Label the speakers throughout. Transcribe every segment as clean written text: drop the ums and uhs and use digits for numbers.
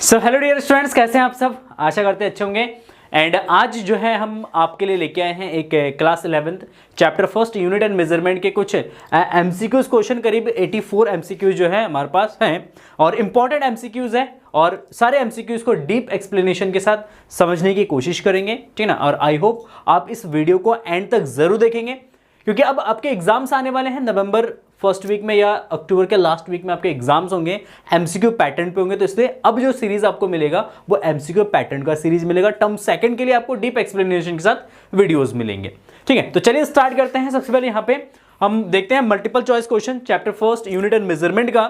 Speaker 1: So hello dear students, कैसे हैं आप सब। आशा करते हैं अच्छे होंगे। एंड आज जो है हम आपके लिए लेके आए हैं एक class 11th chapter first unit and measurement के कुछ एमसीक्यूज क्वेश्चन। करीब 84 एमसीक्यूज जो है हमारे पास हैं और इंपॉर्टेंट एमसीक्यूज हैं और सारे एमसीक्यूज को डीप एक्सप्लेनेशन के साथ समझने की कोशिश करेंगे, ठीक है ना। और आई होप आप इस वीडियो को एंड तक जरूर देखेंगे क्योंकि अब आपके एग्जाम्स आने वाले हैं। नवंबर फर्स्ट वीक में या अक्टूबर के लास्ट वीक में आपके एग्जाम्स होंगे, एमसीक्यू पैटर्न पे होंगे। तो इसलिए अब जो सीरीज आपको मिलेगा वो एमसीक्यू पैटर्न का सीरीज मिलेगा। टर्म सेकंड के लिए आपको डीप एक्सप्लेनेशन के साथ वीडियोस मिलेंगे, ठीक है। तो चलिए स्टार्ट करते हैं। सबसे पहले यहाँ पे हम देखते हैं multiple choice question chapter first unit and measurement का।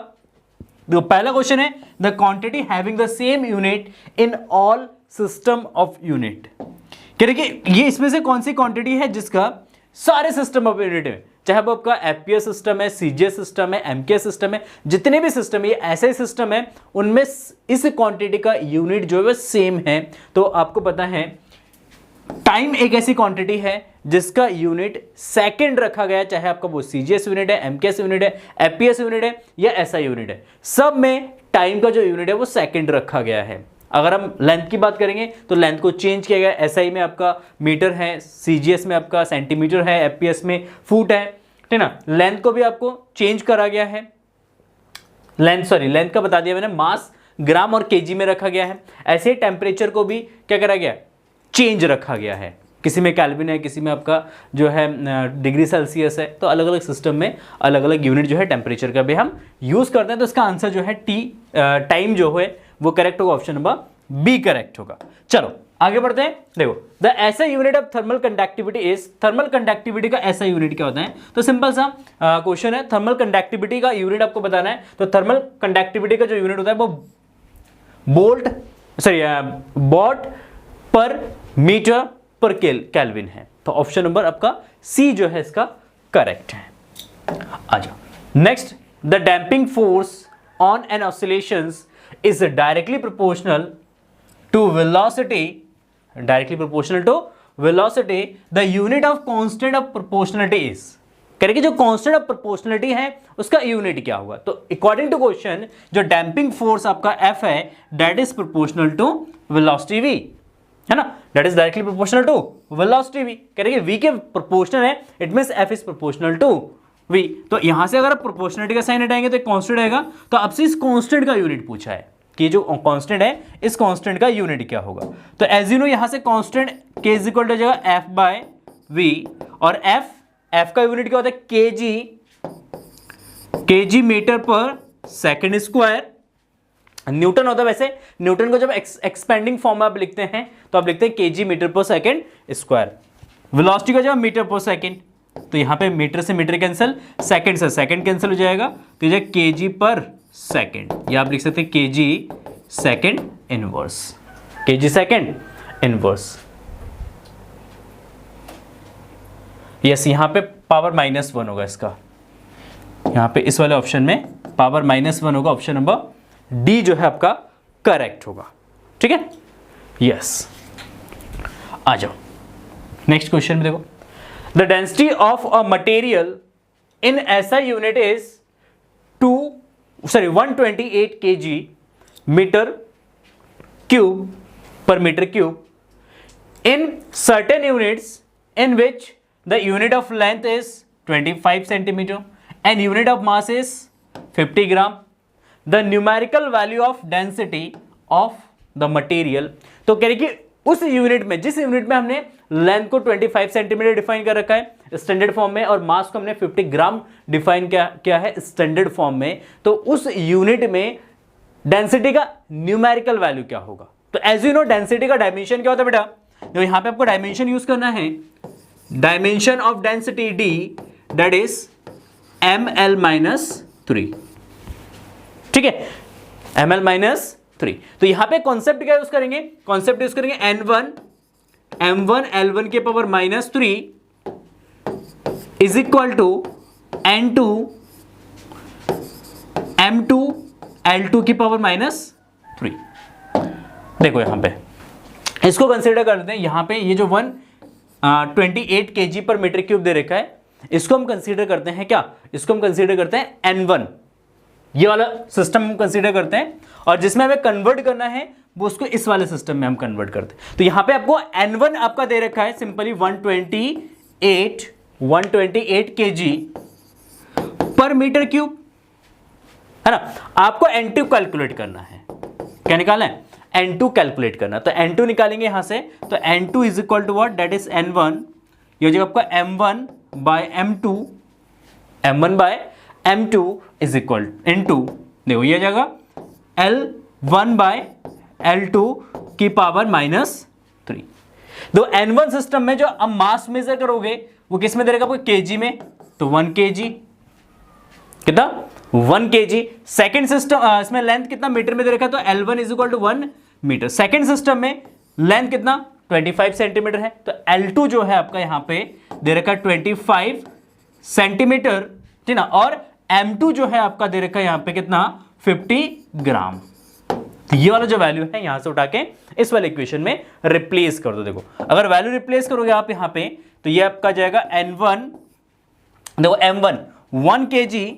Speaker 1: तो पहला क्वेश्चन है the quantity having the same unit in all system of unit. कह रहे कि ये इसमें से कौन सी क्वांटिटी है जिसका सारे सिस्टम ऑफ यूनिट में, चाहे वो आपका एफपीएस सिस्टम है, सीजीएस सिस्टम है, एमकेएस सिस्टम है, जितने भी सिस्टम है ये ऐसे सिस्टम है उनमें इस क्वांटिटी का यूनिट जो है वो सेम है। तो आपको पता है टाइम एक ऐसी क्वांटिटी है जिसका यूनिट सेकंड रखा गया, चाहे आपका वो सीजीएस यूनिट है, एमकेएस यूनिट है, एफपीएस यूनिट है या एसआई यूनिट है, सब में टाइम का जो यूनिट है वो सेकंड रखा गया है। अगर हम लेंथ की बात करेंगे तो लेंथ को चेंज किया गया। एसआई में आपका मीटर है, सीजीएस में आपका सेंटीमीटर है, एफपीएस में फुट है, ठीक ना। लेंथ को भी आपको चेंज करा गया है। लेंथ का बता दिया मैंने, मास ग्राम और केजी में रखा गया है। ऐसे ही टेम्परेचर को भी क्या करा गया, चेंज रखा गया है। किसी में केल्विन है, किसी में आपका जो है डिग्री सेल्सियस है। तो अलग अलग सिस्टम में अलग अलग यूनिट जो है टेम्परेचर का भी हम यूज करते हैं। तो इसका आंसर जो है टाइम जो है वो करेक्ट होगा, ऑप्शन नंबर बी करेक्ट होगा। चलो आगे बढ़ते हैं। देखो द ऐसा unit of thermal conductivity is, thermal conductivity का ऐसा यूनिट क्या होता है। तो सिंपल सा क्वेश्चन है, थर्मल कंडक्टिविटी का यूनिट आपको बताना है। तो थर्मल कंडक्टिविटी का जो यूनिट होता है वो वॉट पर मीटर पर केल्विन है। तो ऑप्शन नंबर आपका सी जो है इसका करेक्ट है। आ जाओ next, the damping force on an oscillations is directly proportional to velocity. The unit of constant of proportionality is, कह रहे कि जो कांस्टेंट ऑफ प्रोपोर्शनलिटी है उसका यूनिट क्या होगा। तो अकॉर्डिंग टू क्वेश्चन जो डैम्पिंग फोर्स आपका F है that is proportional to velocity v, है ना। That is directly proportional to velocity v। कह रहे कि v के प्रोपोर्शनल है, it means F is proportional to v। तो यहां से अगर आप प्रोपोर्शनलिटी का साइन हटाएंगे तो एक कांस्टेंट आएगा। तो आपसे इस कांस्टेंट का यूनिट पूछा है कि जो कांस्टेंट है इस कांस्टेंट का यूनिट क्या होगा। तो एज यू नो यहां से constant k is equal to हो जाएगा f बाय v और f का यूनिट क्या होता है kg मीटर पर सेकंड स्क्वायर। न्यूटन होता है, वैसे न्यूटन को जब एक्सपेंडिंग फॉर्म में आप लिखते हैं तो आप लिखते हैं kg मीटर पर सेकंड स्क्वायर। वेलोसिटी का जब मीटर पर सेकंड, तो यहां पे मीटर से मीटर कैंसिल, सेकंड से सेकंड कैंसिल हो जाएगा, तो ये kg पर सेकंड, या आप लिख सकते हैं kg second inverse, kg second inverse. Yes, यहां पे पावर -1 होगा इसका, यहां पे इस वाले ऑप्शन में पावर -1 होगा। ऑप्शन नंबर डी जो है आपका करेक्ट होगा, ठीक है। यस, आ जाओ नेक्स्ट क्वेश्चन में। देखो the density of a material in SI unit is 128 kg metre cube per metre cube in certain units in which the unit of length is 25 centimeter and unit of mass is 50 gram. The numerical value of density of the material. तो कह रहे कि उस unit में, जिस unit में हमने length को 25 सेंटीमीटर डिफाइन कर रखा है स्टैंडर्ड फॉर्म में और मास को हमने 50 ग्राम डिफाइन किया है स्टैंडर्ड फॉर्म में, तो उस यूनिट में डेंसिटी का न्यूमेरिकल वैल्यू क्या होगा। तो एज यू नो डेंसिटी का डायमेंशन क्या होता है बेटा, तो यहां पे आपको डायमेंशन यूज करना है, dimension of density d that is ml-3, ठीक है, ml-3। तो यहां पे कॉन्सेप्ट क्या यूज करेंगे, कॉन्सेप्ट यूज करेंगे m1 L1 के power -3 is equal to n2 m2 L2 की पावर -3। देखो यहां पे इसको कंसीडर करते हैं, यहां पे ये जो 128 kg पर मीटर क्यूब दे रखा है, इसको हम कंसीडर करते हैं क्या, इसको हम कंसीडर करते हैं n1, ये वाला सिस्टम हम कंसीडर करते हैं, और जिसमें हमें कन्वर्ट करना है वो उसको इस वाले सिस्टम में हम कन्वर्ट करते हैं। तो यहां पे आपको N1 आपका दे रखा है सिंपली 128 kg पर मीटर क्यूब, है ना। आपको N2 कैलकुलेट करना है। क्या निकालना है? N2 कैलकुलेट करना। तो N2 निकालेंगे यहां से, तो N2 is equal to what, that is N1, ये हो जाएगा आपका M1 bye M2, M1 bye M2 is equal N2, देखो ये हो जाएगा L1 बाय L2 की पावर -3। तो N1 सिस्टम में जो अब मास मेजर करोगे वो किस में दे रखा है आपको? केजी में, तो 1 kg, कितना? 1 kg। सेकेंड सिस्टम इसमें लेंथ कितना मीटर में दे रखा है? तो L1 is equal to 1 metre. Second system में लेंथ कितना? 25 सेंटीमीटर है, तो L2 जो है आपका यहां पे दे रखा है 25 सेंटीमीटर, ठीक ना। और M2 जो है आपका दे रखा है यहां पे कितना? 50 ग्राम। तो ये वाला जो वैल्यू है यहां से उठा के इस वाले इक्वेशन में रिप्लेस कर दो। देखो अगर वैल्यू रिप्लेस करोगे आप यहां पे, तो ये आपका जाएगा N1, देखो M1 1 kg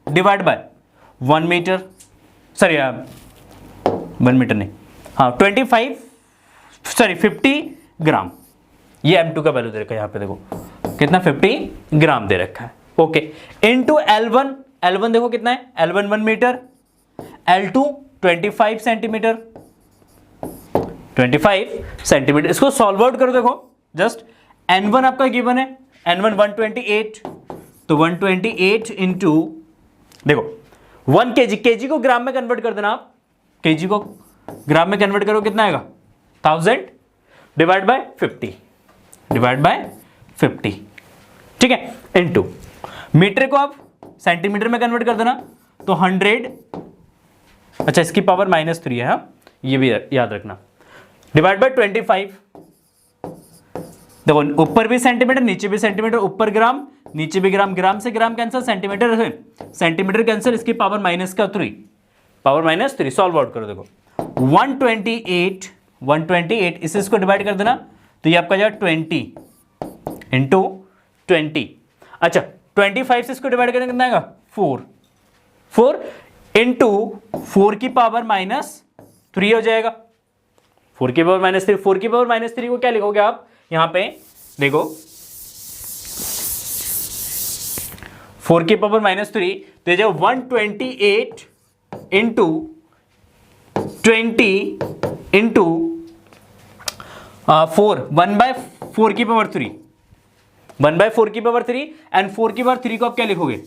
Speaker 1: divide by 1 metre, sorry 1 metre नहीं, हाँ 50 ग्राम। ये M2 का वैल्यू दे रखा है यहां पे, देखो कितना? 50 ग्राम दे रखा है। ओके, इनटू L1, L1 देखो कितना है? L1 1 metre, L2 25 centimetre, 25 centimetre. इसको सॉल्व आउट करो, देखो जस्ट N1 आपका गिवन है, N1 128, तो 128 इंटू, देखो 1 kg, kg को ग्राम में कन्वर्ट कर देना आप, kg को ग्राम में कन्वर्ट करो कितना आएगा? 1000 डिवाइड बाय 50, डिवाइड बाय 50, ठीक है, इनटू मीटर को आप सेंटीमीटर में कन्वर्ट कर देना, तो 100, अच्छा इसकी पावर -3 है, हाँ ये भी याद रखना, डिवाइड बाय 25। देखो ऊपर भी सेंटीमीटर, नीचे भी सेंटीमीटर, ऊपर ग्राम नीचे भी ग्राम, ग्राम से ग्राम कैंसिल, सेंटीमीटर है सेंटीमीटर कैंसिल, इसकी पावर -3, पावर -3। सॉल्व आउट करो, देखो 128 इसको डिवाइड कर देना, तो ये आपका जाएगा 20 इंटू 20। अच्छा 25 से इसको डिवाइड करने कितना आएगा? 4 इंटू 4 की पावर -3 हो जाएगा। 4 की पावर -3, 4 की पावर -3 को क्या लिखोगे आप यहां पे? देखो 4 की पावर -3, तो ये जो 128 इंटू 20 इंटू 4, 1/4 की पावर 3, 1/4 की पावर 3, एंड 4 की पावर 3 को आप क्या लिखोगे?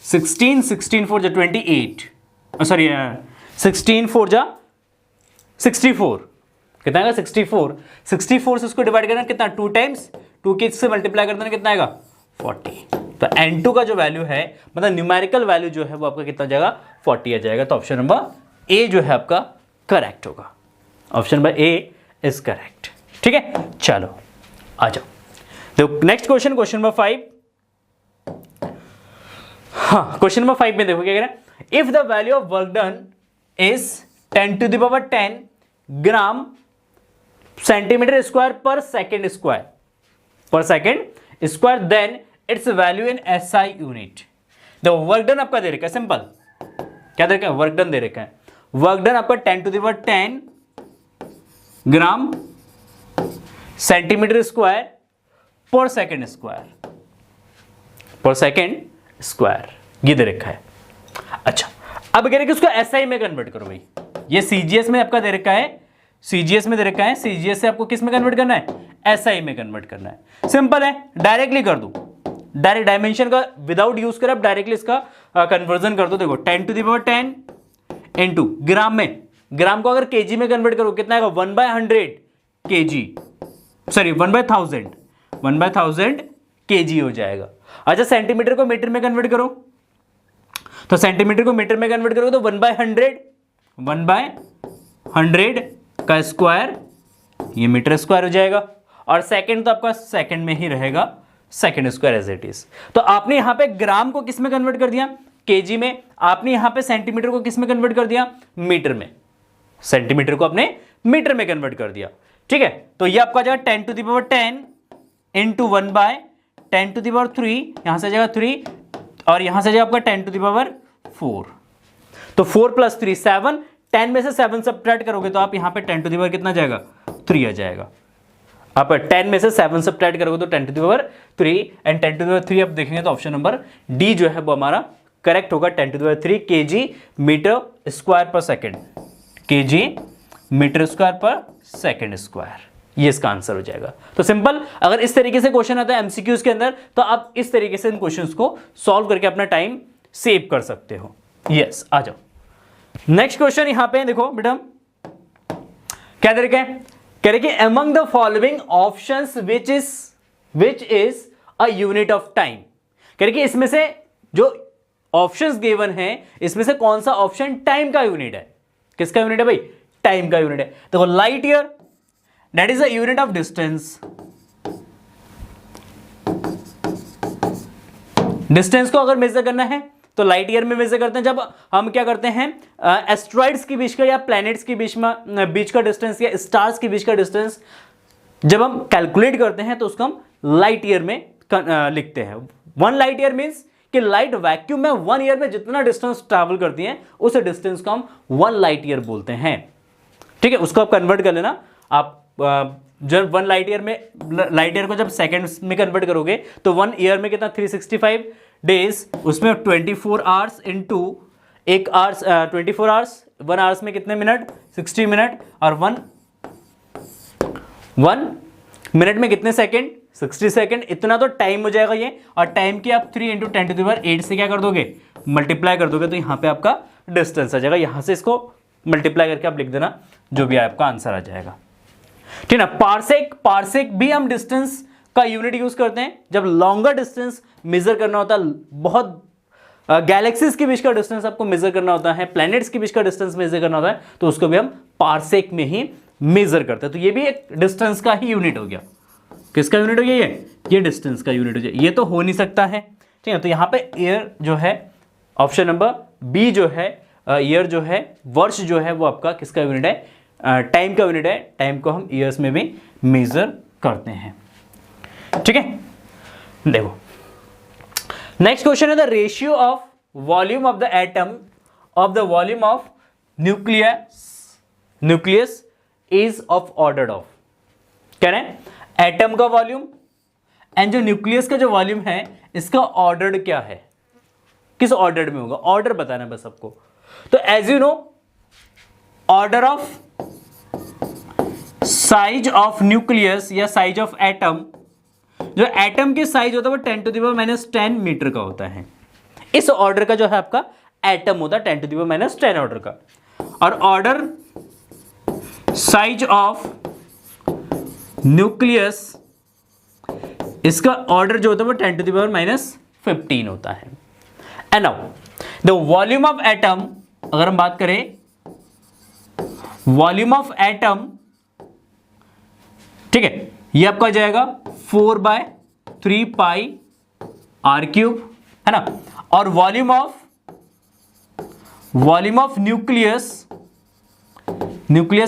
Speaker 1: 16, 16 4 जा 28, सॉरी 16 4 जा 64, कितना आएगा? 64 से उसको डिवाइड करना कितना? 2 टाइम्स, 2 के से मल्टीप्लाई कर देना कितना आएगा? 40। तो N2 का जो वैल्यू है, मतलब न्यूमेरिकल वैल्यू जो है वो आपका कितना जाएगा? 40 आ जाएगा। तो ऑप्शन नंबर ए जो है आपका करेक्ट होगा। Option number A is correct, ठीक है। चलो आ जाओ, तो नेक्स्ट क्वेश्चन, क्वेश्चन नंबर 5। हाँ, क्वेश्चन नंबर 5 में देखो क्या कह रहा है? If the value of work done is 10⁻10 gram centimetre square पर second square, then its value in SI unit. देखो वर्क डन आपका दे रखा है, सिंपल क्या दे रखा है? वर्क डन दे रखा है। वर्क डन आपका 10⁻10 ग्राम सेंटीमीटर स्क्वायर पर सेकेंड स्क्वायर, ये दे रखा है। अच्छा अब कह रहे कि उसको SI में कन्वर्ट करो भाई। ये CGS में आपका दे रखा है, CGS से आपको किस में कन्वर्ट करना है? SI में कन्वर्ट करना है। सिंपल है, डायरेक्टली कर दो, डायरेक्ट डायमेंशन का विदाउट यूज कर, आप डायरेक्टली इसका कन्वर्जन कर दो। देखो 10⁻10 इंटू ग्राम में, ग्राम को अगर केजी में कन्वर्ट करो कितना आएगा? 1/100 kg, सॉरी 1/1000 kg हो जाएगा। अच्छा सेंटीमीटर को मीटर में कन्वर्ट करो, तो सेंटीमीटर को मीटर में कन्वर्ट करो तो 1/100 का स्क्वायर, ये मीटर स्क्वायर हो जाएगा। और सेकंड तो आपका सेकंड में ही रहेगा, second square as it is. तो आपने यहां पे ग्राम को किस में कन्वर्ट कर दिया? केजी में। आपने यहां पे सेंटीमीटर को किस में कन्वर्ट कर दिया? मीटर में। सेंटीमीटर को आपने मीटर में कन्वर्ट कर दिया, ठीक है। तो ये आपका जाएगा 10⁻10 इंटू 1/10⁻3, यहां से जाएगा 3, और यहां से जाएगा आपका 10⁻4, तो 4 + 3 7, 10 में से 7 सब्ट्रैक्ट करोगे तो आप यहाँ पे 10 टू द पावर कितना जाएगा, 3 आ जाएगा। आप 10 में से 7 सब्ट्रैक्ट करोगे तो 10 to the power 3, and 10 to the power 3 आप देखेंगे तो ऑप्शन नंबर डी जो है वो हमारा करेक्ट होगा। 10 to the power 3 kg metre square पर सेकेंड, kg मीटर स्क्वायर पर सेकेंड स्क्वायर, ये इसका आंसर हो जाएगा। तो सिंपल, अगर इस तरीके से क्वेश्चन आता है एमसीक्यूज के अंदर तो आप इस तरीके से इन क्वेश्चंस को सॉल्व करके अपना टाइम सेव कर सकते हो। यस, आ जाओ नेक्स्ट क्वेश्चन। यहां पे देखो बेटा क्या दे रखे हैं, कह रहे कि among the following options which is a unit of time. कह रहे कि इसमें से जो ऑप्शंस गिवन हैं इसमें से कौन सा ऑप्शन टाइम का यूनिट है। किसका यूनिट है भाई, टाइम का यूनिट है। देखो light year that is a unit of distance, distance को अगर मेजर करना है तो लाइट ईयर में मेजर करते हैं। जब हम क्या करते हैं एस्ट्रॉइड्स के बीच का या प्लैनेट्स के बीच का डिस्टेंस या स्टार्स के बीच का डिस्टेंस जब हम कैलकुलेट करते हैं तो उसको हम लाइट ईयर में लिखते हैं। 1 लाइट ईयर मींस कि लाइट वैक्यूम में 1 ईयर में जितना डिस्टेंस ट्रैवल करती है उस डिस्टेंस को हम 1 लाइट ईयर बोलते हैं। ठीक है, उसको आप कन्वर्ट कर लेना। आप जब 1 लाइट ईयर में, लाइट ईयर को जब सेकंड्स में कन्वर्ट करोगे तो 1 ईयर में कितना 365 डेज, उसमें 24 hours into 1 hours 24 hours, 1 hours में कितने मिनट 60 मिनट, और 1 मिनट में कितने सेकंड 60 सेकंड, इतना तो टाइम हो जाएगा ये। और टाइम की आप 3 × 10 टू द पावर 8 से क्या कर दोगे, मल्टीप्लाई कर दोगे, तो यहाँ पे आपका डिस्टेंस आ जाएगा। यहाँ से इसको मल्टीप्लाई करके आप लिख देना, जो भी आपका आंसर आ जाएगा। ठीक है ना। पार्सेक भी हम डिस्टेंस का यूनिट यूज करते हैं जब लॉन्गर डिस्टेंस मेजर करना होता है, बहुत गैलेक्सीज के बीच का डिस्टेंस आपको मेजर करना होता है, प्लैनेट्स के बीच का डिस्टेंस मेजर करना होता है, तो उसको भी हम पार्सेक में ही मेजर करते हैं। तो ये भी एक डिस्टेंस का ही यूनिट हो गया। किसका यूनिट हो गया ये डिस्टेंस का यूनिट हो गया। ये तो हो नहीं सकता है, ठीक है। तो यहाँ पे ईयर जो है ऑप्शन नंबर बी जो है, ईयर जो है, वर्ष जो है वो आपका किसका यूनिट है, टाइम का यूनिट है। टाइम को हम ईयर्स में भी मेजर करते हैं। ठीक है, देखो नेक्स्ट क्वेश्चन है the ratio of volume of the atom of the volume of nucleus is of order of. कह रहे हैं एटम का वॉल्यूम एंड जो न्यूक्लियस का जो वॉल्यूम है इसका ऑर्डर क्या है, किस ऑर्डर में होगा, ऑर्डर बताना बस आपको। तो as you know order of size of nucleus या साइज ऑफ एटम, जो एटम की साइज होता है वो 10 टू द पावर -10 मीटर का होता है। इस ऑर्डर का जो है आपका एटम होता है 10 टू द पावर -10 ऑर्डर का। और ऑर्डर साइज ऑफ न्यूक्लियस, इसका ऑर्डर जो होता है वो 10 टू द पावर -15 होता है। And now the volume of atom, अगर हम बात करें वॉल्यूम ऑफ एटम, ठीक है, ये आपका आ जाएगा 4/3 पाई r³ है ना। और वॉल्यूम ऑफ न्यूक्लियस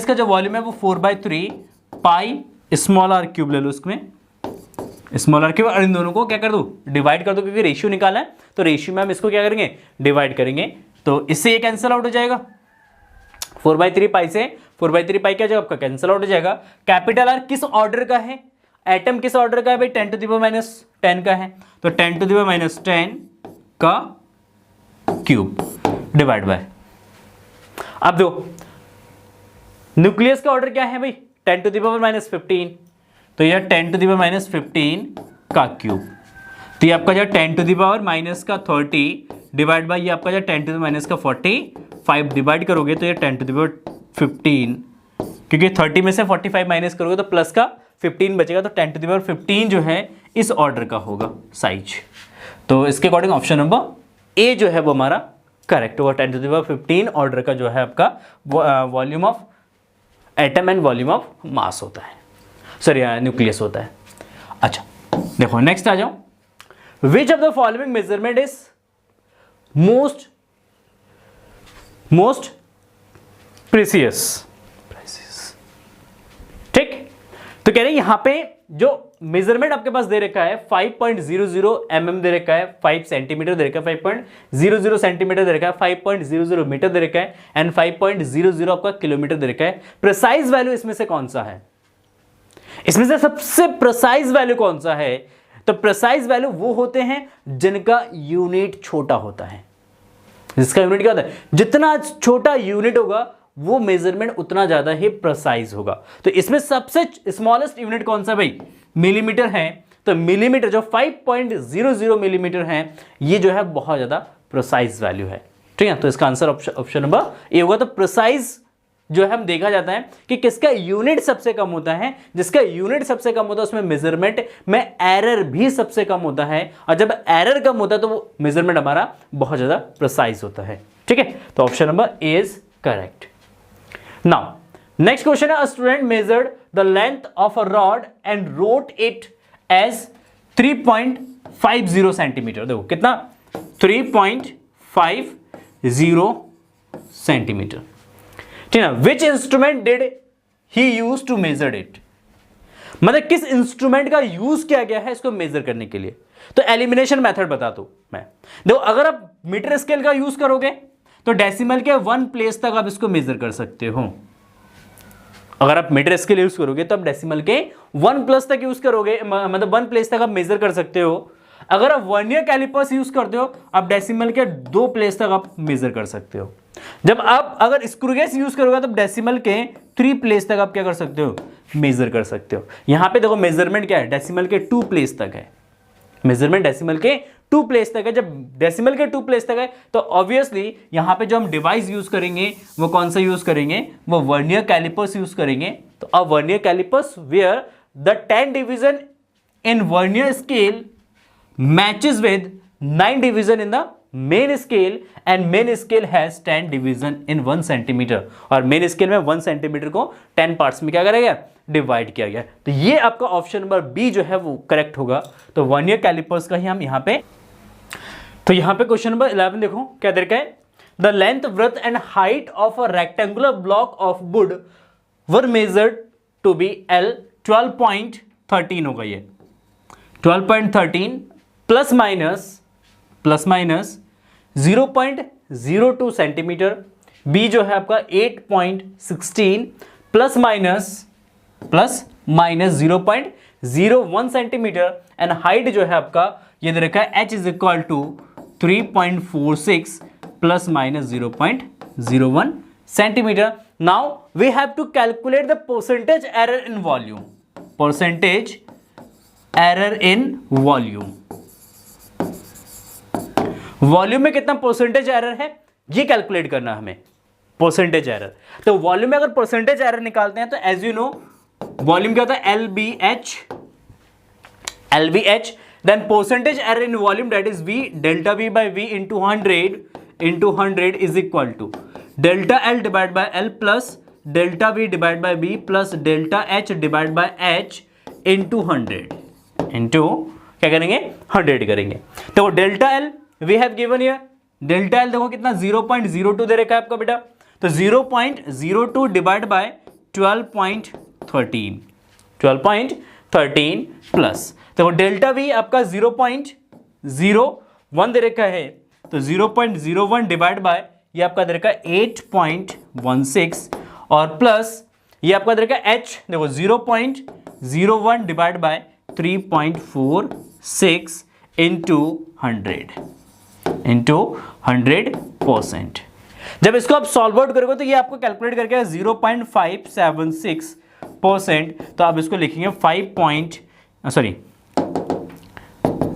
Speaker 1: का जो वॉल्यूम है वो 4/3 पाई स्मॉल r³ ले लो, इसमें स्मॉल r³, और इन दोनों को क्या कर दो, डिवाइड कर दो, क्योंकि रेशियो निकाला है तो रेशियो में हम इसको क्या करेंगे, डिवाइड करेंगे। तो इससे ये कैंसिल आउट हो जाएगा, 4/3 पाई से 4/3 पाई क्या जाएगा आपका, कैंसिल आउट हो जाएगा। कैपिटल R किस ऑर्डर का है, एटम किस ऑर्डर का है भाई, 10 टू द पावर -10 का है, तो 10 टू द पावर -10 का क्यूब डिवाइड बाय। अब दो न्यूक्लियस का ऑर्डर क्या है भाई, 10 टू द पावर -15, तो यह 10 टू द पावर -15 का क्यूब। तो ये आपका जो 10 to the power -30 divide by ये आपका जो 10 टू द -45 डिवाइड करोगे तो ये 10 टू द पावर 15, क्योंकि 30 में से 45 माइनस करोगे तो प्लस का 15 बचेगा, तो 10 टू द पावर 15 जो है इस ऑर्डर का होगा साइज। तो इसके अकॉर्डिंग ऑप्शन नंबर ए जो है वो हमारा करेक्ट होगा। 10 टू द पावर 15 ऑर्डर का जो है आपका volume of atom and volume of mass होता है, सॉरी न्यूक्लियस होता है। अच्छा देखो नेक्स्ट आ जाओ, which of the following measurement is most precious. ठीक, तो कह रहे हैं यहां पे जो मेजरमेंट आपके पास दे रखा है 5.00 mm दे रखा है, 5 सेंटीमीटर दे रखा है, 5.00 सेंटीमीटर दे रखा है, 5.00 मीटर दे रखा है एंड 5.00 आपका किलोमीटर दे रखा है। प्रिसाइज वैल्यू इसमें से कौन सा है? इसमें से सबसे प्रिसाइज वैल्यू कौन सा है? तो प्रिसाइज वैल्यू वो होते हैं जिनका यूनिट छोटा होता है। जिसका यूनिट क्या होता है? जितना छोटा यूनिट होगा वो मेजरमेंट उतना ज्यादा ही प्रिसाइज होगा। तो इसमें सबसे स्मॉलेस्ट यूनिट कौन सा भाई? मिलीमीटर है। तो मिलीमीटर जो 5.00 मिलीमीटर है ये जो है बहुत ज्यादा प्रिसाइज वैल्यू है। ठीक है, तो इसका आंसर ऑप्शन नंबर ए होगा। तो प्रिसाइज जो है हम देखा जाता है कि किसका यूनिट सबसे कम होता है। जिसका यूनिट सबसे कम होता है उसमें मेजरमेंट में एरर भी सबसे कम होता है, और जब एरर कम होता है तो वो मेजरमेंट हमारा बहुत ज्यादा प्रिसाइज होता है। ठीक है, तो option number A is correct. Now next question है, a student measured the length of a rod and wrote it as 3.50 centimetre. देखो कितना? 3.50 सेंटीमीटर। ठीक है, which instrument did he use to measure it? मतलब किस इंस्ट्रूमेंट का use किया गया है इसको मेजर करने के लिए। तो एलिमिनेशन मेथड बता दो मैं। देखो अगर आप मीटर स्केल का यूज करोगे तो डेसिमल के 1 प्लेस तक आप इसको मेजर कर सकते हो। अगर आप मीटर स्केल यूज करोगे तो आप डेसिमल के 1 प्लस तक यूज करोगे, मतलब 1 प्लेस तक आप मेजर कर सकते हो। अगर आप वर्नियर कैलिपर्स यूज करते हो आप डेसिमल के 2 प्लेस तक आप मेजर कर सकते हो। जब आप अगर स्क्रू गेज यूज करोगे तो डेसिमल के 3 प्लेस तक आप क्या कर सकते हो? मेजर कर सकते हो। यहां पे देखो मेजरमेंट क्या है? डेसिमल के 2 प्लेस तक है। मेजरमेंट डेसिमल के 2 प्लेस तक है। जब डेसिमल के 2 प्लेस तक है तो ऑब्वियसली यहां पे जो हम डिवाइस यूज करेंगे वो कौन सा यूज करेंगे? वो वर्नियर कैलिपर्स यूज करेंगे। तो अब vernier callipers where the 10 division in vernier scale matches with 9 division in the main scale and main scale has 10 division in 1 centimetre. और मेन स्केल में 1 सेंटीमीटर को 10 पार्ट्स में क्या करा गया? डिवाइड किया गया। तो ये आपका ऑप्शन नंबर बी जो है वो करेक्ट होगा। तो वर्नियर कैलिपर्स का ही हम यहां पे, तो यहां पे क्वेश्चन नंबर 11 देखो क्या दे रखा है? The length breadth and height of a rectangular block of wood were measured to be L 12.13 होगा। ये 12.13 प्लस माइनस 0.02 सेंटीमीटर। बी जो है आपका 8.16 plus minus 0.01 centimetre and height जो है आपका ये दे रखा है h is equal to 3.46 plus minus 0.01 centimetre. Now we have to calculate the percentage error in volume. Percentage error in volume, volume में कितना परसेंटेज एरर है ये कैलकुलेट करना हमें। परसेंटेज एरर, तो वॉल्यूम में अगर परसेंटेज एरर निकालते हैं तो एज यू नो वॉल्यूम क्या होता है? LVH then percentage error in volume that is V delta V by V into 100 is equal to delta L divide by L plus delta V divide by V plus delta H divide by H into 100 into क्या करेंगे? 100 करेंगे। तो delta L we have given here, delta L देखो कितना 0.02 दे रखा है आपका बेटा। तो 0.02 डिवाइड बाय 12.13 प्लस तो डेल्टा V आपका 0.01 दे रखा है। तो 0.01 डिवाइड बाय ये आपका दे रखा है 8.16 और प्लस ये आपका दे रखा है H देखो 0.01 डिवाइड बाय 3.46 इंटू 100%। जब इसको आप सॉल्व आउट करोगे तो ये आपको कैलकुलेट करके 0.576%। तो आप इसको लिखेंगे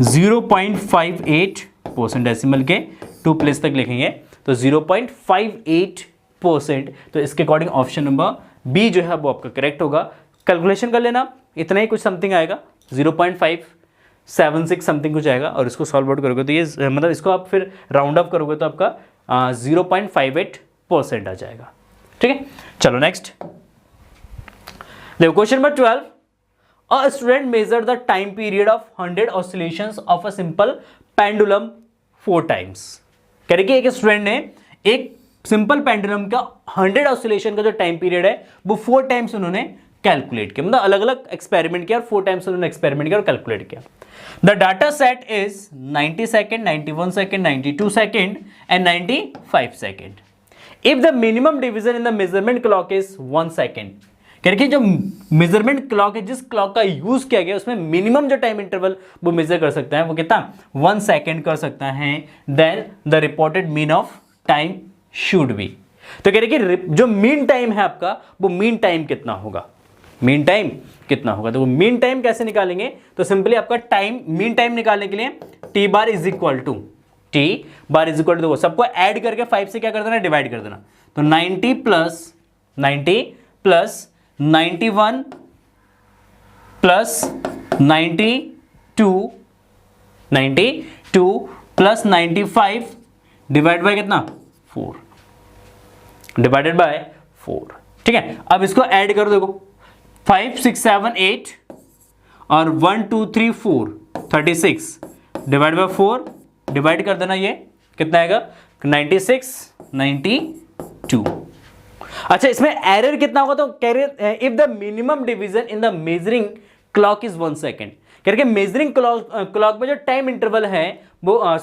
Speaker 1: 0.58% डेसिमल के 2 प्लेस तक लिखेंगे तो 0.58%। तो इसके अकॉर्डिंग ऑप्शन नंबर बी जो है वो आपका करेक्ट होगा। कैलकुलेशन कर लेना, इतना ही कुछ समथिंग आएगा, 0.576 समथिंग कुछ आएगा। और इसको सॉल्व आउट करोगे तो ये मतलब इसको आप फिर राउंड अप करोगे तो आपका 0.58% आ जाएगा। ठीक है, चलो नेक्स्ट देखो question number 12। A student measure the time period of 100 oscillations of a simple pendulum 4 times. कह रहे कि एक स्टूडेंट ने एक सिंपल पेंडुलम का 100 ऑसिलेशन का जो टाइम पीरियड है वो 4 टाइम्स उन्होंने कैलकुलेट किया, मतलब अलग अलग एक्सपेरिमेंट किया और 4 टाइम्स उन्होंने एक्सपेरिमेंट किया और कैलकुलेट किया। The data set is 90 second, 91 second, 92 second and 95 second. If the minimum division in the measurement clock is 1 second, क्योंकि जो मेजरमेंट क्लॉक है, जिस क्लॉक का यूज किया गया उसमें मिनिमम जो टाइम इंटरवल वो मेजर कर सकता है वो कितना 1 सेकेंड कर सकता है, then the reported mean of time should be. तो कह रहे कि जो मीन टाइम है आपका वो मीन टाइम कितना होगा, मीन टाइम कितना होगा। तो मीन टाइम कैसे निकालेंगे, तो सिंपली आपका टाइम मीन टाइम निकालने के लिए T bar is equal to देखो सबको ऐड करके 5 से क्या कर देना, डिवाइड कर देना। तो 90 plus 91 plus 92 plus 95 divide by कितना 4, डिवाइडेड बाय 4। ठीक है, अब इसको ऐड कर देखो 5 6 7 8 और 1 2 3 4 36 डिवाइड बाय 4, डिवाइड कर देना, ये कितना आएगा 96 92। अच्छा, इसमें एरर कितना होगा, तो कह रहे if the minimum division in the measuring clock is 1 second, करके मेजरिंग क्लॉक में जो टाइम इंटरवल है वो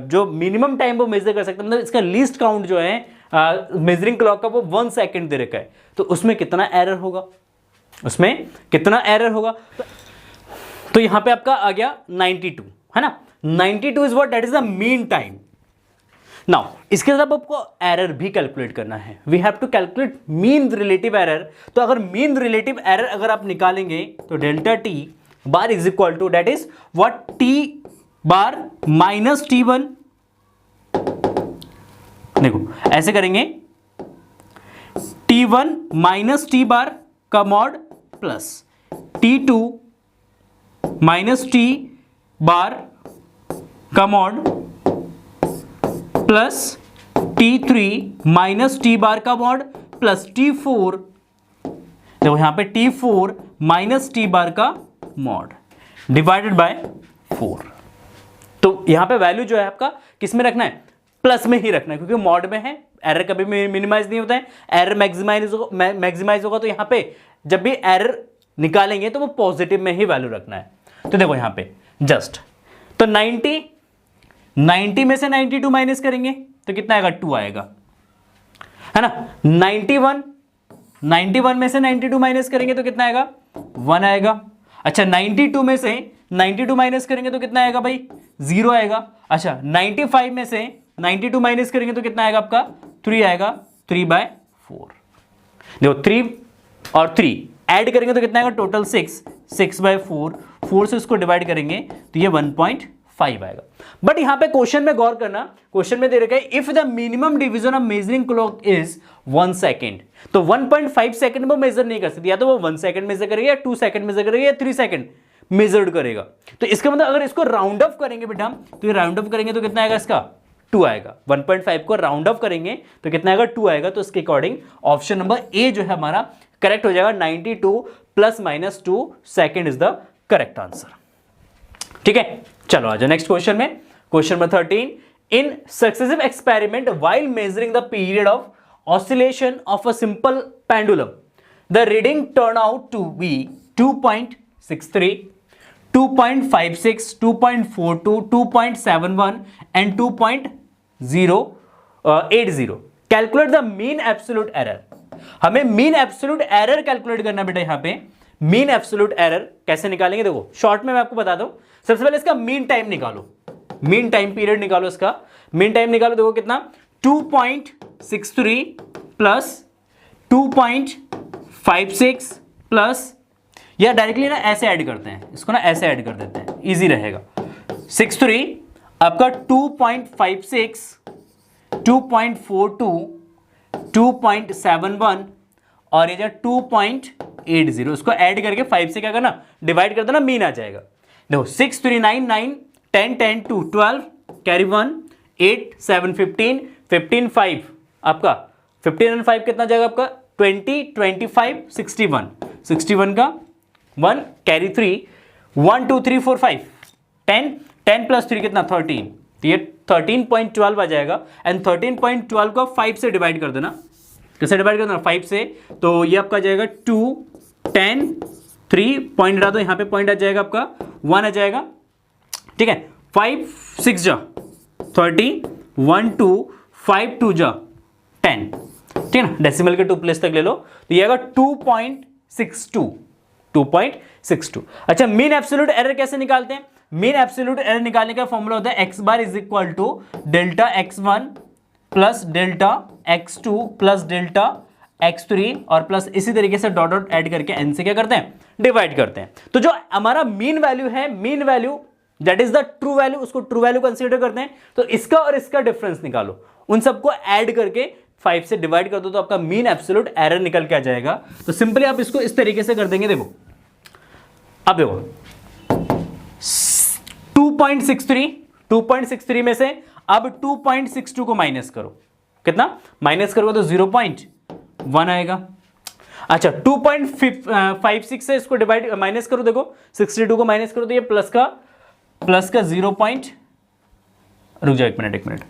Speaker 1: जो मिनिमम टाइम वो मेजर कर सकता है, मतलब इसका लीस्ट काउंट जो है मेजरिंग क्लॉक का वो 1 सेकेंड दे रखा है, तो उसमें कितना एरर होगा, उसमें कितना एरर होगा। तो यहां पे आपका आ गया 92, है ना। 92 is what, that is the mean time. Now इसके साथ आपको एरर भी कैलकुलेट करना है, we have to calculate mean relative error. तो अगर मीन रिलेटिव एरर अगर आप निकालेंगे तो delta T bar is equal to that is what, T bar minus T1। देखो ऐसे करेंगे, T1 माइनस टी बार का mod plus T2 minus T bar का mod plus T3 minus T bar का मॉड प्लस T4, देखो यहां पे T4 minus T bar का मॉड डिवाइडेड बाय 4। तो यहां पे वैल्यू जो है आपका किस में रखना है, प्लस में ही रखना है, क्योंकि मॉड में है, एरर कभी मिनिमाइज नहीं होता है, एरर मैक्सिमाइज होगा। तो यहां पे जब भी एरर निकालेंगे तो वो पॉजिटिव में ही वैल्यू रखना है। तो देखो यहां पे जस्ट तो 90 में से 92 माइनस करेंगे तो कितना आएगा, 2 आएगा, है ना। 91 में से 92 माइनस करेंगे तो कितना आएगा, 1 आएगा। अच्छा 92 में से 92 माइनस करेंगे तो कितना आएगा भाई, 0 आएगा। अच्छा 95 में से 92 माइनस करेंगे तो कितना आएगा आपका, 3 आएगा, 3/4। देखो 3 और 3 ऐड करेंगे तो कितना आएगा, टोटल 6/4, 4 से उसको डिवाइड करेंगे तो ये 1.5 आएगा। बट यहां पे क्वेश्चन में गौर करना, क्वेश्चन में दे रखा है if the minimum division of measuring clock is 1 second, तो 1.5 सेकेंड में मेजर नहीं कर सकती, या तो वो 1 सेकेंड मेजर करेगा, या 2 सेकेंड मेजर करेगा, या 3 सेकेंड मेजर्ड करेगा। तो इसका मतलब अगर इसको राउंड ऑफ करेंगे बेटा, तो ये राउंड ऑफ करेंगे तो कितना आएगा, इसका 2 आएगा। 1.5 को राउंड ऑफ करेंगे तो कितना आएगा, 2 आएगा। तो इसके अकॉर्डिंग ऑप्शन नंबर ए जो है हमारा करेक्ट हो जाएगा। 92 ± 2 second is the correct answer. ठीक है, चलो आ जाओ नेक्स्ट क्वेश्चन में। Question number 13, in successive experiment while measuring the period of oscillation of a simple pendulum, the reading turn out to be 2.63, 2.56, 2.42, 2.71 and 2.080। Calculate the mean absolute error. हमें mean absolute error calculate करना बेटा। यहां पे mean absolute error कैसे निकालेंगे, देखो short में मैं आपको बता दूं। सबसे पहले इसका मीन टाइम निकालो, मीन टाइम पीरियड निकालो, इसका मीन टाइम निकालो। देखो कितना, 2.63 प्लस 2.56 प्लस, या डायरेक्टली ना ऐसे ऐड करते हैं इसको, ना ऐसे ऐड कर देते हैं, इजी रहेगा। 63 आपका 2.56, 2.42, 2.71 और ये जो 2.80, उसको ऐड करके 5 से क्या करना, डिवाइड कर देना, मीन आ जाएगा। देखो 6 3 9 9 10 10 2 12 कैरी 1 8 7 15 15 5 आपका 15 and 5 कितना जाएगा आपका, 20 25 61 61 का 1 कैरी 3 1 2 3 4 5 10 10 प्लस 3 कितना 13, तो ये 13.12 आ जाएगा। एंड 13.12 को 5 से डिवाइड कर देना। किससे डिवाइड कर देना, 5 से, तो ये आपका जाएगा 2 10 3 पॉइंट हटा दो, यहाँ पे पॉइंट आ जाएगा आपका 1 आ जाएगा, ठीक है। 5 6 जा 30, 1 2 5 2 जा 10, ठीक है ना, डेसिमल के 2 प्लेस तक ले लो, तो ये आएगा 2.62। अच्छा, मीन एब्सोल्यूट एरर कैसे निकालते हैं? मीन एब्सोल्यूट एरर निकालने का फॉर्मूला होता है X bar is equal to delta x1 plus delta x2 plus delta x3 और प्लस इसी तरीके से डॉट डॉट ऐड करके n से क्या करते हैं, डिवाइड करते हैं। तो जो हमारा मीन वैल्यू है, mean value that is the true value, उसको ट्रू वैल्यू कंसीडर करते हैं। तो इसका और इसका डिफरेंस निकालो, उन सबको ऐड करके 5 से डिवाइड कर दो, तो आपका मीन एब्सोल्यूट एरर निकल के आ जाएगा। तो सिंपली आप इसको इस तरीके से कर देंगे। देखो अब देखो 2.63 में से अब 2.62 को माइनस करो, कितना माइनस करोगे तो 0.1 आएगा। अच्छा 2.56 से इसको डिवाइड माइनस करो, देखो 62 को माइनस करो तो ये प्लस का 0. रुक जाओ एक मिनट,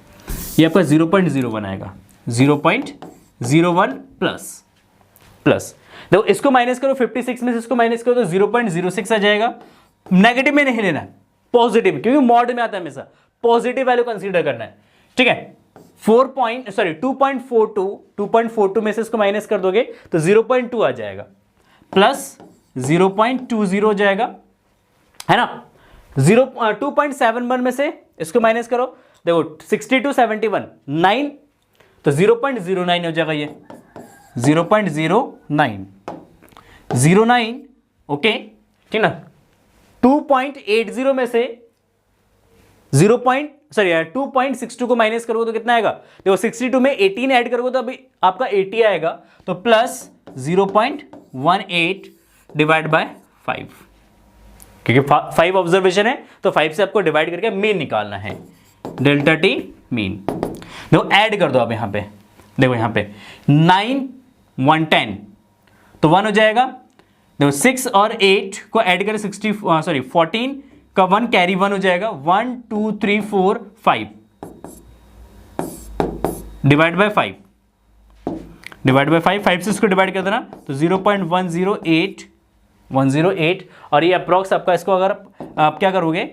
Speaker 1: ये आपका 0.01 आएगा, 0.01 प्लस देखो इसको माइनस करो, 56 में से इसको माइनस करो तो 0.06 आ जाएगा। नेगेटिव में नहीं लेना है, पॉजिटिव, क्योंकि मॉड में आता है हमेशा पॉजिटिव वैल्यू कंसीडर करना है, ठीक है। 2.42 में से इसको माइनस कर दोगे तो 0.2 आ जाएगा, प्लस 0.20 हो जाएगा, है ना। 2.71 में से इसको माइनस करो, देखो 62 71 9, तो 0.09 हो जाएगा, ये 0.09, ओके, ठीक ना। 2.80 में से 2.62 को माइनस करोगे तो कितना आएगा, देखो 62 में 18 ऐड करोगे तो अभी आपका 80 आएगा, तो प्लस 0.18 डिवाइड बाय 5, क्योंकि 5 ऑब्जर्वेशन है तो 5 से आपको डिवाइड करके मीन निकालना है, डेल्टा टी मीन। देखो ऐड कर दो आप यहाँ पे, देखो यहाँ पे 9 1 10 तो 1 हो जाएगा। देखो 6 और 8 को ऐड करें 14 का 1 कैरी 1 हो जाएगा, 1 2 3 4 5 डिवाइड बाय 5 5 से इसको डिवाइड कर देना तो 0.108 और ये अप्रॉक्स आपका, इसको अगर आप क्या करोगे,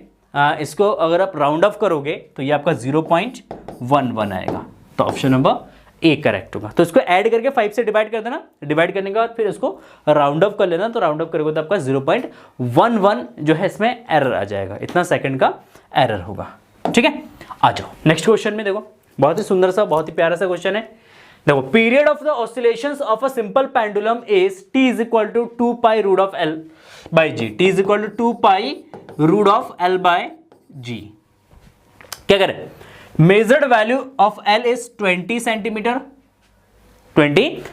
Speaker 1: इसको अगर आप राउंड ऑफ करोगे तो ये आपका 0.11 आएगा। तो ऑप्शन नंबर ए करेक्ट होगा। तो इसको ऐड करके 5 से डिवाइड कर देना, डिवाइड करने के बाद फिर इसको राउंड ऑफ कर लेना, तो राउंड ऑफ करोगे तो आपका 0.11 जो है इसमें एरर आ जाएगा, इतना सेकंड का एरर होगा, ठीक है। आ जाओ नेक्स्ट क्वेश्चन में, देखो बहुत ही सुंदर सा, बहुत ही प्यारा सा क्वेश्चन है। देखो period of the oscillations of a simple pendulum is t is equal to 2 pi root of l by g, t is equal to 2 pi root of l by g. क्या करें, measured value of l is 20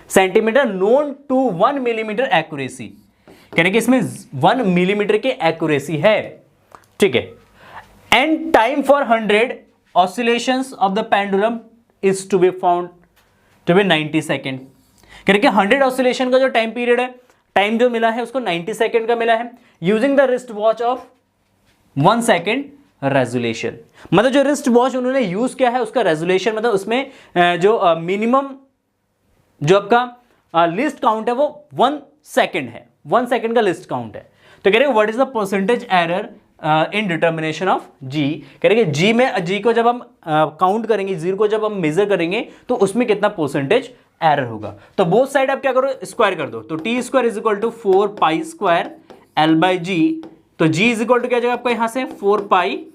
Speaker 1: centimetre known to 1 millimetre accuracy, यानी कि इसमें 1 millimetre की accuracy है, ठीक है। And time for 100 oscillations of the pendulum is to be found to be 90 second, यानी कि 100 ऑसिलेशन का जो टाइम पीरियड है, टाइम जो मिला है उसको 90 सेकेंड का मिला है, using the wrist watch of 1 second resolution. मतलब जो रिस्ट वॉच उन्होंने यूज किया है उसका रेजोल्यूशन, मतलब उसमें जो मिनिमम जो आपका लिस्ट काउंट है वो 1 सेकेंड है, 1 सेकेंड का लिस्ट काउंट है। तो कह रहे what is the percentage error in determination of g, कह रहे जी में, जी को जब हम काउंट करेंगे, जी को जब हम मेजर करेंगे तो उसमें कितना परसेंटेज एरर होगा। तो बोथ साइड आप क्या करो, स्क्वायर कर दो, तो T square is equal to 4 pi square L by g, तो जी इज इक्वल टू क्या जाएगा आपका यहाँ से 4 pi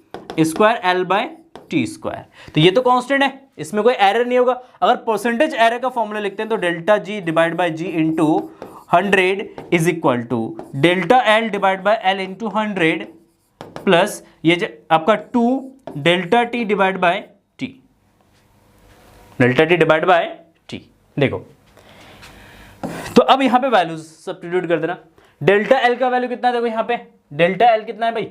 Speaker 1: square L by T square. तो ये तो कांस्टेंट है, इसमें कोई एरर नहीं होगा। अगर परसेंटेज एरर का फॉर्मूला लिखते हैं तो delta g divide by g into 100 is equal to delta L divide by L into 100 plus ये आपका 2 delta T divide by T, delta T divide by T. देखो तो अब यहां पे वैल्यूज सब्स्टिट्यूट कर देना। डेल्टा एल का वैल्यू कितना है, देखो यहां पे डेल्टा एल कितना है भाई,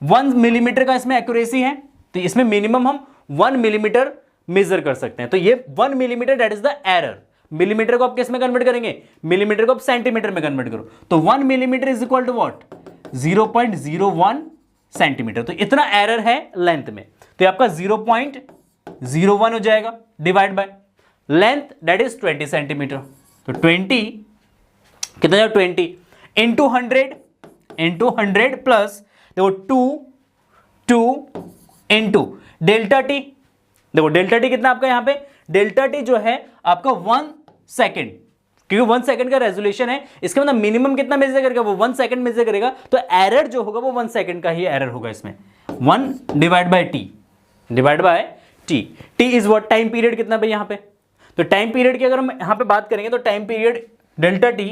Speaker 1: 1 मिलीमीटर का इसमें एक्यूरेसी है, तो इसमें मिनिमम हम 1 मिलीमीटर मेजर कर सकते हैं। तो ये 1 millimetre that is the error. Millimetre को आप किस में कन्वर्ट करेंगे, मिलीमीटर को आप सेंटीमीटर में कन्वर्ट करो, तो 1 millimetre is equal to what, 0.01 centimetre. तो इतना एरर है लेंथ में, तो आपका 0.01 हो जाएगा divide by length that is 20 centimetre. तो 20 कितना जाएगा, 20 इंटू 100 प्लस देखो 2 इंटू डेल्टा टी। देखो डेल्टा टी कितना आपका यहां पे, डेल्टा टी जो है आपका 1 सेकेंड, क्योंकि 1 सेकंड का रेजोल्यूशन है, इसका मतलब मिनिमम कितना मेजर करेगा, वो 1 सेकंड मेजर करेगा, तो एरर जो होगा वो 1 सेकंड का ही एरर होगा इसमें। 1 divide by T, T is what, time period कितना भाई यहाँ पे, तो टाइम पीरियड की अगर हम यहाँ पे बात करेंगे तो टाइम पीरियड डेल्टा टी,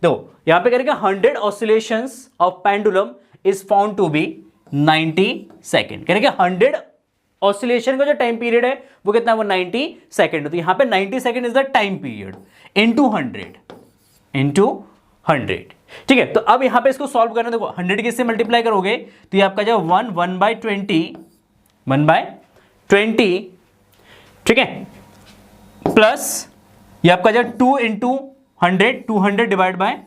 Speaker 1: देखो यहाँ पे करेंगे 100 oscillations of pendulum is found to be 90 second, करेंगे 100 ऑसिलेशन का जो टाइम पीरियड है वो कितना है, वो 90 सेकेंड, तो यहां पे 90 second is the time period into 100, ठीक है। तो अब यहां पे इसको सॉल्व करना, देखो 100 किससे मल्टीप्लाई करोगे तो ये आपका जो 1 बाय 20, ठीक है, प्लस ये आपका जो 2 इंटू 100, 200 डिवाइड बाय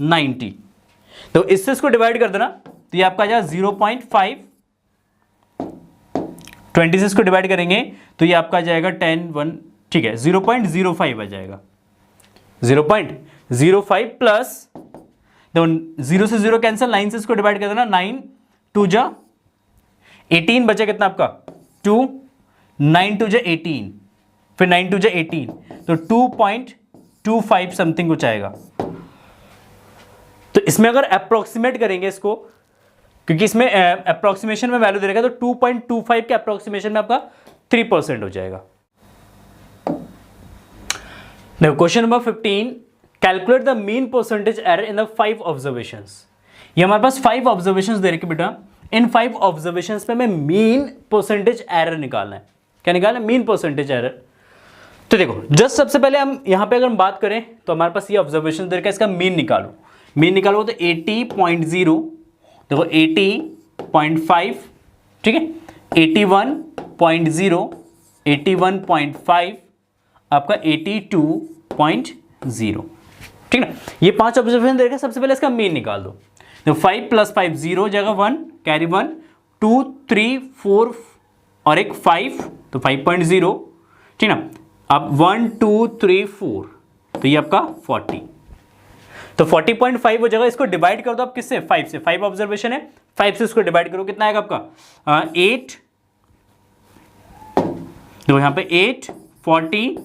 Speaker 1: 90, तो इससे इसको डिवाइड कर देना, तो ये आपका जो 0.5, 26 को डिवाइड करेंगे तो ये आपका जाएगा 10, 1, ठीक है, 0.05 आ जाएगा, 0.05 प्लस, देखो 0 से 0 कैंसिल, 9 से इसको डिवाइड कर देना, 9 2 जा 18 बचा कितना आपका 2, 9 2 जा 18, फिर 9 2 जा 18, तो 2.25 समथिंग कुछ आएगा। तो इसमें अगर अप्रोक्सीमेट करेंगे इसको, क्योंकि इसमें अप्रोक्सीमेशन में वैल्यू दे रखा है, तो 2.25 के अप्रोक्सीमेशन में आपका 3% हो जाएगा। देखो question number 15, calculate the mean percentage error in the 5 observations. ये हमारे पास 5 ऑब्जर्वेशंस दे रखे बेटा, इन 5 ऑब्जर्वेशंस पे हमें मीन परसेंटेज एरर निकालना है। क्या निकालना है, मीन परसेंटेज एरर। तो देखो जस्ट सबसे पहले हम यहां पे अगर हम बात करें तो हमारे पास ये ऑब्जर्वेशन दे रखा है, इसका मीन निकालो, मीन निकालो तो 80.0, देखो 80.5, ठीक है, 81.0, 81.5, आपका 82.0, ठीक है ना। ये 5 ऑब्जर्वेशन देखा, सबसे पहले इसका मीन निकाल दो। तो 5 + 5 0 जगह 1 कैरी 1, 2 3 4 और एक 5, तो 5.0, ठीक ना। अब 1 2 3 4, तो ये आपका 40, तो 40.5 हो जाएगा। इसको डिवाइड कर दो आप किससे, 5 से, 5 ऑब्जर्वेशन है, 5 से इसको डिवाइड करो, कितना आएगा आपका 8, तो यहाँ पे 8 40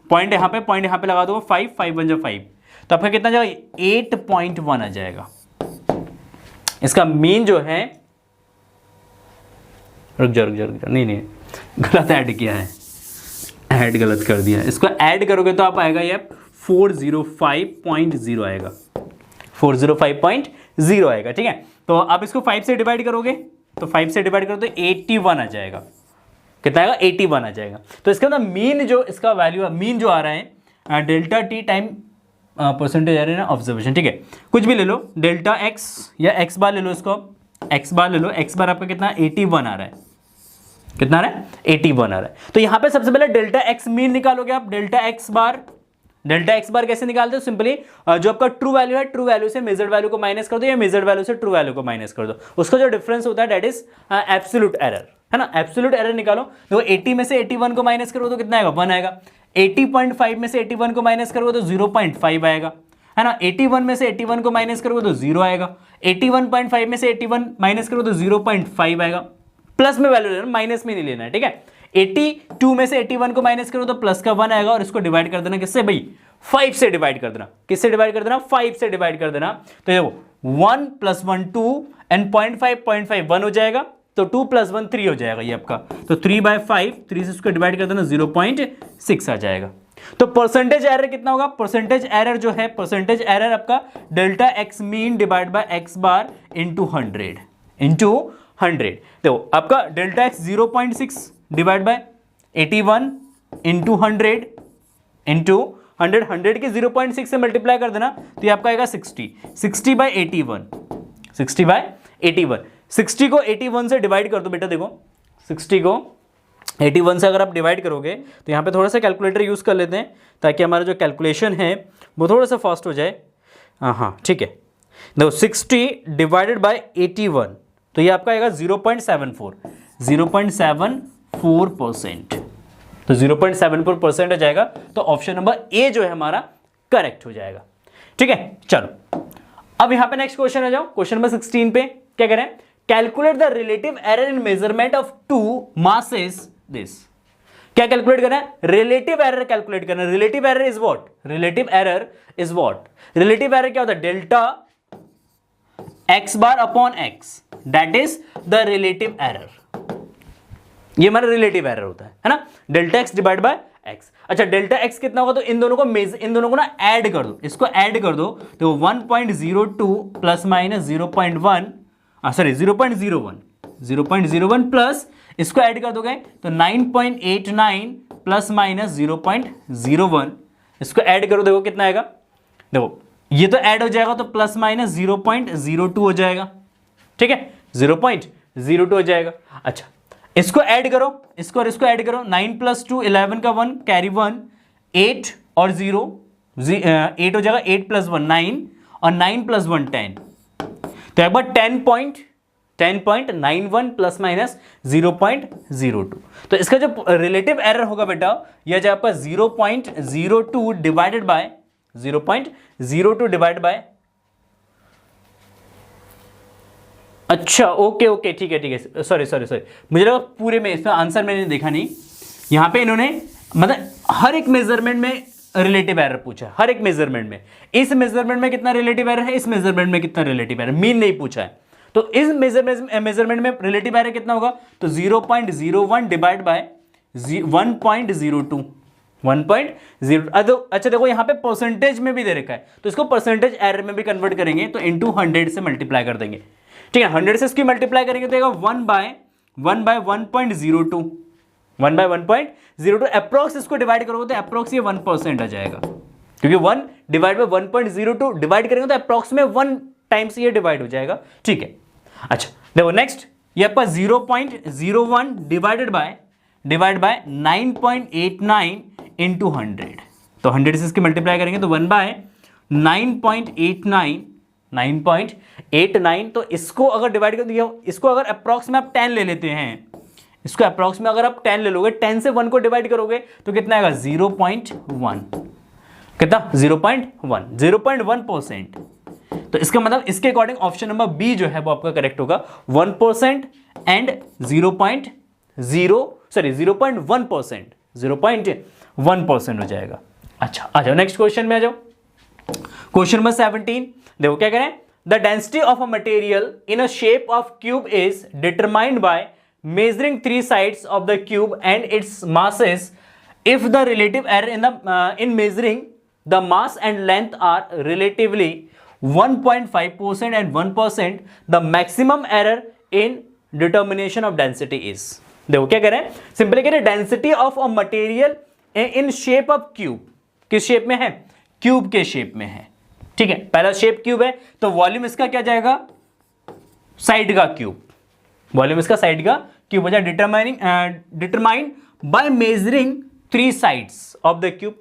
Speaker 1: पॉइंट यहाँ पे लगा दो 5 5 1 जा 5, तो आपका कितना जाएगा 8.1 आ जाएगा। इसका मीन जो है, रुक जा नहीं गलत ऐड किया है, ऐड गलत कर दिया है। इसको ऐड करोगे तो आप आएगा ये 405.0 आएगा, 405.0 आएगा, ठीक है। तो आप इसको 5 से डिवाइड करोगे, तो 5 से डिवाइड करो तो 81 आ जाएगा, कितना आएगा 81 आ जाएगा। तो इसका मतलब मीन जो इसका वैल्यू है, मीन जो आ रहा है डेल्टा टी टाइम परसेंटेज आ रहा है ना ऑब्जर्वेशन, ठीक है, कुछ भी ले लो, डेल्टा एक्स या एक्स बार ले लो, इसको एक्स बार ले लो, एक्स बार आपका कितना 81 आ रहा है, कितना आ रहा है 81 आ रहा है। तो यहाँ पे सबसे पहले डेल्टा एक्स मीन निकालोगे आप, डेल्टा एक्स बार कैसे निकालते हो, सिंपली जो आपका ट्रू वैल्यू है, ट्रू वैल्यू से मेजर्ड वैल्यू को माइनस कर दो, या मेजर्ड वैल्यू से ट्रू वैल्यू को माइनस कर दो, उसका जो डिफरेंस होता है दैट इज एब्सोल्यूट एरर, है ना। एब्सोल्यूट एरर निकालो, देखो 80 में से 81 को माइनस करो तो कितना आएगा 1 आएगा, 80.5 में से 81 को माइनस करोगे तो 0.5 आएगा, है ना। 81 में से 81 को माइनस करोगे तो 0 आएगा, 81.5 में से 81 माइनस करोगे तो 0.5 आएगा। प्लस में वैल्यू लेना, माइनस में नहीं लेना है, ठीक है। 82 में से 81 को माइनस करो तो प्लस का 1 आएगा, और इसको डिवाइड कर देना किससे भाई 5 से डिवाइड कर देना, किससे डिवाइड कर देना 5 से डिवाइड कर देना। तो देखो 1 + 1 2 एंड 0.5 1 हो जाएगा, तो 2 + 1 3 हो जाएगा ये आपका, तो 3/5, 3 से इसको डिवाइड कर देना 0.6 आ जाएगा। तो परसेंटेज एरर कितना होगा, परसेंटेज एरर जो है, परसेंटेज एरर आपका delta x mean divide by x bar into 100। देखो आपका delta x 0.6 divide by 81 into 100 into 100 के 0.6 से मल्टीप्लाई कर देना, तो ये आपका आएगा 60/81, 60/81, 60 को 81 से डिवाइड कर दो बेटा। देखो 60 को 81 से अगर आप डिवाइड करोगे तो यहाँ पे थोड़ा सा कैलकुलेटर यूज़ कर लेते हैं, ताकि हमारा जो कैलकुलेशन है वो थोड़ा सा फास्ट हो जाए। हाँ ठीक है, देखो 60 डिवाइडेड बाय 81, तो ये आपका आएगा 0.74%, तो 0.74% हो जाएगा। तो ऑप्शन नंबर ए जो है हमारा करेक्ट हो जाएगा, ठीक है। चलो अब यहां पे नेक्स्ट क्वेश्चन आ जाओ, क्वेश्चन नंबर 16 पे क्या कह रहे हैं, calculate the relative error in measurement of two masses this. क्या कैलकुलेट करना है, रिलेटिव एरर कैलकुलेट करना है। Relative error is what, relative error is what, relative error क्या होता है, delta X bar upon X, that is the relative error. ये हमारा रिलेटिव एरर होता है ना, delta X divide by X. अच्छा डेल्टा एक्स कितना होगा, तो इन दोनों को ना ऐड कर दो, इसको ऐड कर दो तो 1.02 प्लस माइनस 0.1 सॉरी 0.01 प्लस इसको ऐड कर दोगे तो 9.89 प्लस माइनस 0.01, इसको ऐड करो, देखो कितना आएगा, देखो ये तो ऐड हो जाएगा तो प्लस माइनस 0.02 हो जाएगा, ठीक है 0.02 हो जाएगा। अच्छा इसको ऐड करो, इसको और इसको ऐड करो, 9 प्लस 2 11 का 1 कैरी 1 8 और 0 8 हो जाएगा, 8 प्लस 1 9 और 9 प्लस 1 10, तो एक बार 10.91 प्लस माइनस 0.02। तो इसका जो रिलेटिव एरर होगा बेटा यह जो आपका 0.02 डिवाइडेड बाय 0.02 डिवाइड बाय, अच्छा ओके ठीक है सॉरी मुझे लगा पूरे में, इसका आंसर मैंने देखा नहीं, यहां पे इन्होंने मतलब हर एक मेजरमेंट में रिलेटिव एरर पूछा, हर एक मेजरमेंट में, इस मेजरमेंट में कितना रिलेटिव एरर है, इस मेजरमेंट में कितना रिलेटिव एरर, मीन नहीं पूछा है। तो इस मेजरमेंट में रिलेटिव एरर कितना होगा, तो 0.01 डिवाइड बाय 1.02 अच्छा देखो यहां पे परसेंटेज में भी दे रखा है, तो इसको परसेंटेज एरर में भी कन्वर्ट करेंगे तो इनटू 100 से मल्टीप्लाई कर देंगे, ठीक है 100 से इसकी मल्टीप्लाई करेंगे तो 1 बाय 1.02 अप्रोक्स, इसको डिवाइड करोगे तो अप्रोक्स ये 1% आ जाएगा, क्योंकि 1 डिवाइड बाय 1.02 डिवाइड करेंगे तो अप्रोक्स में 1 टाइम्स ये डिवाइड हो जाएगा, ठीक है। अच्छा देखो नेक्स्ट ये आपका 0.01 डिवाइड बाय 9.89 इंटू 100, तो 100 से इसकी मल्टीप्लाई करेंगे तो 1 बाय 9.89, तो इसको अगर डिवाइड कर दिया, इसको अगर अप्रॉक्स में आप 10 ले लेते हैं, इसको अप्रॉक्स में अगर आप 10 ले लोगे, 10 से 1 को डिवाइड करोगे तो कितना आएगा 0.1, कितना 0.1%। तो इसका मतलब इसके अकॉर्डिंग ऑप्शन नंबर बी जो है वो आपका करेक्ट होगा, 1% एंड 0.1% हो जाएगा। अच्छा आ जाओ नेक्स्ट क्वेश्चन में आ जाओ, क्वेश्चन नंबर 17 देखो क्या करें, the density of a material in a shape of cube is determined by measuring 3 sides of the cube and its masses. If the relative error in measuring the mass and length are relatively 1.5% and 1%, the maximum error in determination of density is. देखो क्या कह रहे हैं, simply कह रहे हैं density of a material in shape of cube, किस shape में है, क्यूब के शेप में है, ठीक है। पहला शेप क्यूब है तो वॉल्यूम इसका क्या जाएगा, साइड का क्यूब, वॉल्यूम इसका साइड का क्यूब हो जाए, determined by measuring 3 sides of the cube,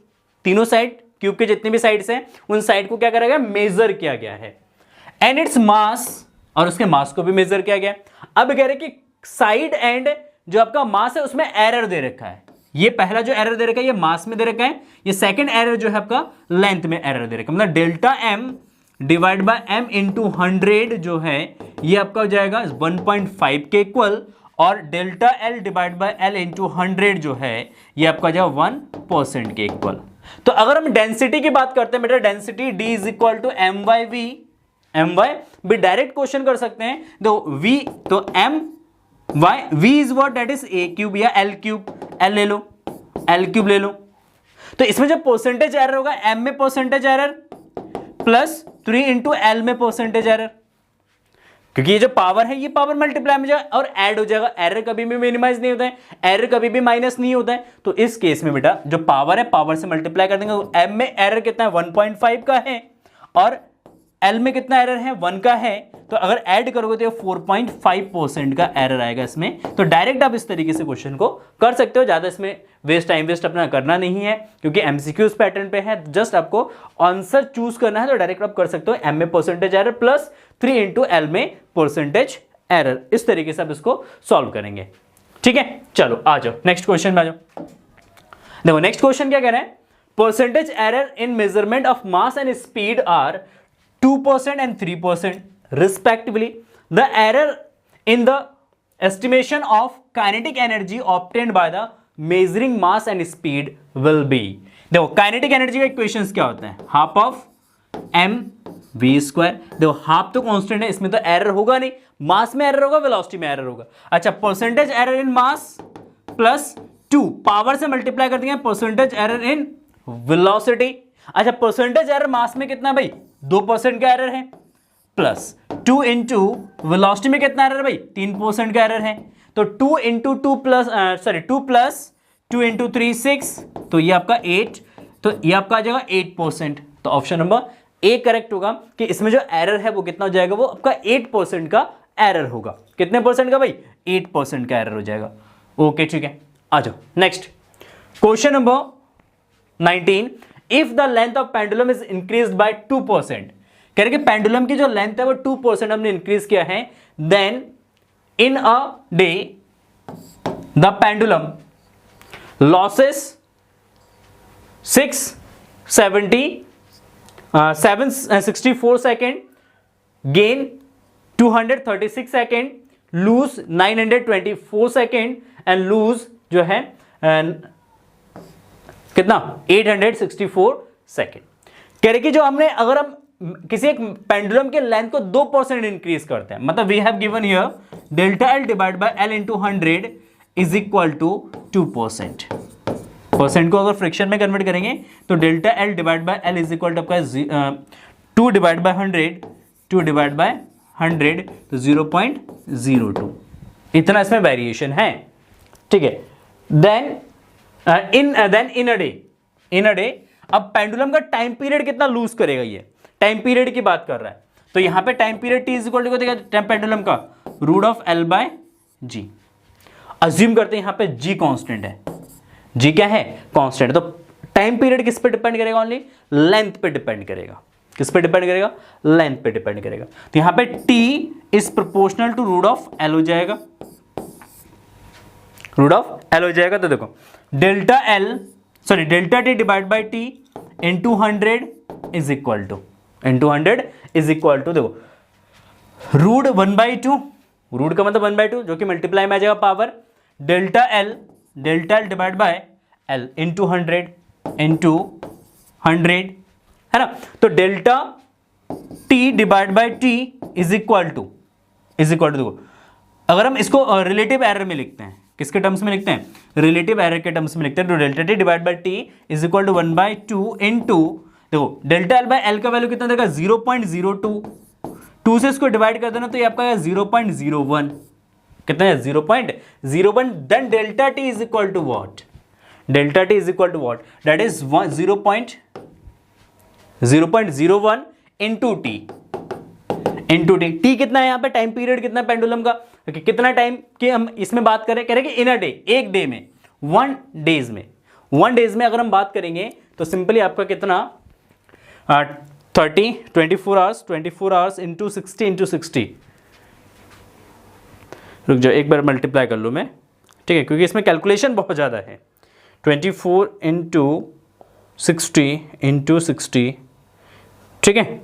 Speaker 1: तीनों साइड क्यूब के जितने भी साइड्स हैं उन साइड को क्या करा गया, मेजर किया गया है, एंड इट्स मास, और उसके मास को भी मेजर किया गया। अब कह रहे कि साइड एंड जो आपका मास है उसमें एरर दे रखा है, ये पहला जो एरर दे रखा है ये मास में दे रखा है, ये सेकंड एरर जो है आपका लेंथ में एरर दे रखा है, मतलब delta M divide by M into 100 जो है ये आपका हो जाएगा 1.5 के इक्वल, और delta L divide by L into 100 जो है ये आपका जाएगा 1% के इक्वल। तो अगर हम डेंसिटी की बात करते हैं बेटा, density D is equal to M by भी डायरेक्ट क्वेश्चन कर सकते हैं, तो V तो M by V is what, that is A cube या एल क्यूब, एल ले लो, एल क्यूब ले लो। तो इसमें जब परसेंटेज एरर होगा एम में percentage error plus 3 into L में परसेंटेज एरर, क्योंकि ये जो पावर है ये पावर मल्टीप्लाई में जाएगा और ऐड हो जाएगा, एरर कभी भी मिनिमाइज नहीं होता है, एरर कभी भी माइनस नहीं होता है। तो इस केस में बेटा जो पावर है पावर से मल्टीप्लाई कर देंगे, तो एम में एरर कितना है 1.5 का है और एल में कितना एरर है 1 का है, तो अगर ऐड करोगे तो 4.5% का एरर आएगा इसमें। तो डायरेक्ट आप इस तरीके से क्वेश्चन को कर सकते हो, ज़्यादा इसमें टाइम वेस्ट अपना करना नहीं है, क्योंकि एमसीक्यूज पैटर्न पे है, जस्ट आपको आंसर चूज करना है, तो डायरेक्ट आप कर सकते हो एम में percentage error plus 3 into L में परसेंटेज एरर, इस तरीके से आप इसको सॉल्व करेंगे, ठीक है। चलो आ जाओ नेक्स्ट क्वेश्चन में आ जाओ, देखो नेक्स्ट क्वेश्चन क्या कह रहे हैं, percentage error in measurement of mass and speed are 2% and 3% respectively. The error in the estimation of kinetic energy obtained by the measuring mass and speed will be. देखो kinetic energy का equations क्या होता है, half of M V square. देखो half तो constant है, इसमें तो एरर होगा नहीं, मास में एरर होगा, वेलोसिटी में एरर होगा. अच्छा, परसेंटेज एरर इन मास प्लस 2 पावर से मल्टीप्लाई कर देंगे परसेंटेज एरर इन वेलोसिटी. अच्छा, परसेंटेज एरर मास में कितना भाई 2% का एरर है, प्लस 2 इंटू वेलोसिटी में कितना एरर है भाई 3% का एरर है. तो 2 इंटू 2 प्लस 2 इंटू 3 6, तो ये आपका 8, तो ये आपका आ जाएगा 8%. तो ऑप्शन नंबर ए करेक्ट होगा कि इसमें जो एरर है वो कितना हो जाएगा, वो आपका 8% का एरर होगा. कितने परसेंट का भाई 8% का एरर हो जाएगा. ओके ठीक है, आ जाओ next question number 19. If the length of pendulum is increased by 2%, कह रहे कि पेंडुलम की जो लेंथ है वो 2% हमने इंक्रीज किया है, then in a day the pendulum losses 764 second, gain 236 second, lose 924 second and lose जो है कितना 864 सेकेंड. कह रहे कि जो हमने अगर हम किसी एक पेंडुलम के लेंथ को 2% इंक्रीज करते हैं, मतलब we have given here delta L divide by L into 100 is equal to 2%. Percent को अगर फ्रिक्शन में कन्वर्ट करेंगे तो delta L divide by L is equal to आपका 2 डिवाइड बाय 100 तो 0.02. इतना इसमें वेरिएशन है. ठीक है, देन इन अ डे अब पेंडुलम का टाइम पीरियड कितना लूज करेगा, ये टाइम पीरियड की बात कर रहा है. तो यहां पे time period T is equal to pendulum का root of L by g. Assume करते हैं यहां पे जी कांस्टेंट है, जी क्या है कांस्टेंट. तो टाइम पीरियड किस पे डिपेंड करेगा, ओनली लेंथ पे डिपेंड करेगा. किस पे डिपेंड करेगा, लेंथ पे डिपेंड करेगा. तो यहां पे T is proportional to root of L हो जाएगा, रूट ऑफ एल हो जाएगा. तो देखो delta T divide by T into 100 is equal to देखो रूट 1/2, रूट का मतलब 1/2 जो कि मल्टीप्लाई में आ जाएगा power, delta L divide by L into 100 है ना. तो delta T divide by T is equal to देखो अगर हम इसको रिलेटिव एरर में लिखते हैं, किसके टर्म्स में लिखते हैं, रिलेटिव एरर के टर्म्स में लिखते हैं. तो delta T divide by T is equal to 1/2 into देखो डेल्टा एल बाय एल का वैल्यू कितना देगा 0.02, 2 से इसको डिवाइड कर देना तो ये आपका 0.01, कितना है 0.01. Then delta T is equal to what, delta T is equal to what, that is 0.01 into T. T कितना है यहाँ पे, टाइम पीरियड कितना है पेंडुलम का, कितना टाइम की हम इसमें बात करें, कह रहे कि इन अ डे, एक डे में, 1 डेज में अगर हम बात करेंगे तो सिंपली आपका कितना 24 आवर्स इंटू 60 रुक जाओ एक बार मल्टीप्लाई कर लूँ मैं, ठीक है, क्योंकि इसमें कैलकुलेशन बहुत ज़्यादा है. 24 इंटू 60, ठीक है.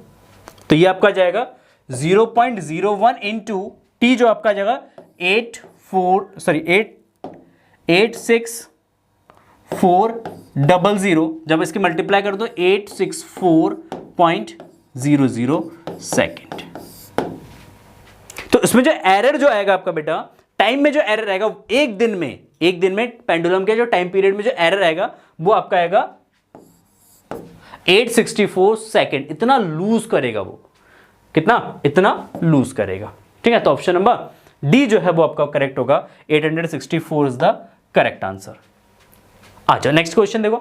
Speaker 1: तो ये आपका जाएगा 0.01 इंटू टी जो आपका जाएगा 86400. जब इसकी मल्टीप्लाई कर दो 864.00 सेकेंड. तो इसमें जो एरर जो आएगा आपका बेटा, टाइम में जो एरर आएगा एक दिन में पेंडुलम के जो टाइम पीरियड में जो एरर आएगा वो आपका आएगा 864 सेकेंड. इतना लूज करेगा वो, कितना इतना लूज करेगा. ठीक है, तो ऑप्शन नंबर डी जो है वो आपका करेक्ट होगा, 864 इज द करेक्ट आंसर. आ जाओ नेक्स्ट क्वेश्चन देखो.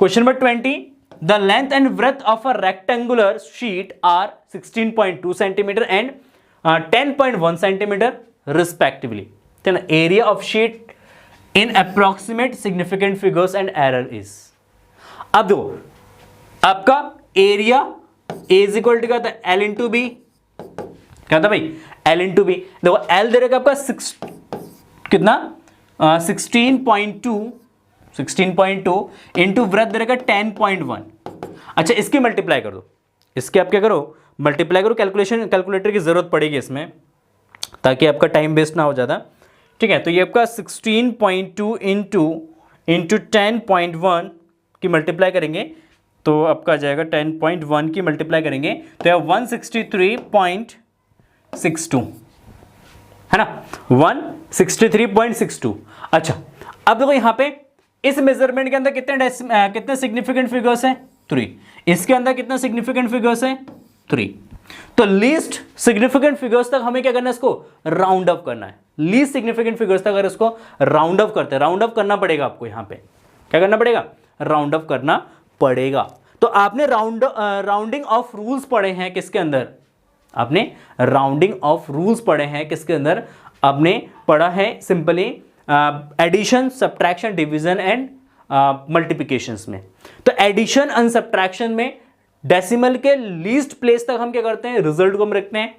Speaker 1: Question number 20. The length and breadth of a rectangular sheet are 16.2 centimetre and 10.1 centimetre respectively. Area of sheet in approximate significant figures and error is. अब देखो आपका area A is equal to क्या था, L into B. क्या था भाई, L into B. देखो L दे रखा आपका कितना 16.2 इंटू ब्रेथ दे रखा 10.1. अच्छा इसकी मल्टीप्लाई कर दो, इसके आप क्या करो मल्टीप्लाई करो, कैलकुलेटर की ज़रूरत पड़ेगी इसमें ताकि आपका टाइम वेस्ट ना हो ज़्यादा। ठीक है, तो ये आपका 16.2 इंटू 10.1 की मल्टीप्लाई करेंगे तो आपका आ जाएगा 10.1 की मल्टीप्लाई करेंगे तो यह 163.62 है ना, 163.62। अच्छा, अब देखो यहाँ पे इस मेजरमेंट के अंदर कितने सिग्निफिकेंट फिगर्स हैं? 3। इसके अंदर कितने सिग्निफिकेंट फिगर्स हैं? 3। तो लीस्ट सिग्निफिकेंट फिगर्स तक हमें क्या करना है? इसको राउंड अप करना है। लीस्ट सिग्निफिकेंट फिगर्स तक अगर इसको राउंड अप करते हैं, राउंड अप करना पड़ेगा आपको। यहाँ पे क्या करना पड़ेगा? राउंड अप करना पड़ेगा। तो आपने राउंडिंग ऑफ रूल्स पढ़े हैं किसके अंदर? आपने राउंडिंग ऑफ रूल्स पढ़े हैं किसके अंदर? आपने पढ़ा है simply addition, subtraction, division and multiplications में। तो एडिशन एंड सब्ट्रैक्शन में डेसिमल के लीस्ट प्लेस तक हम क्या करते हैं? रिजल्ट को हम रखते हैं।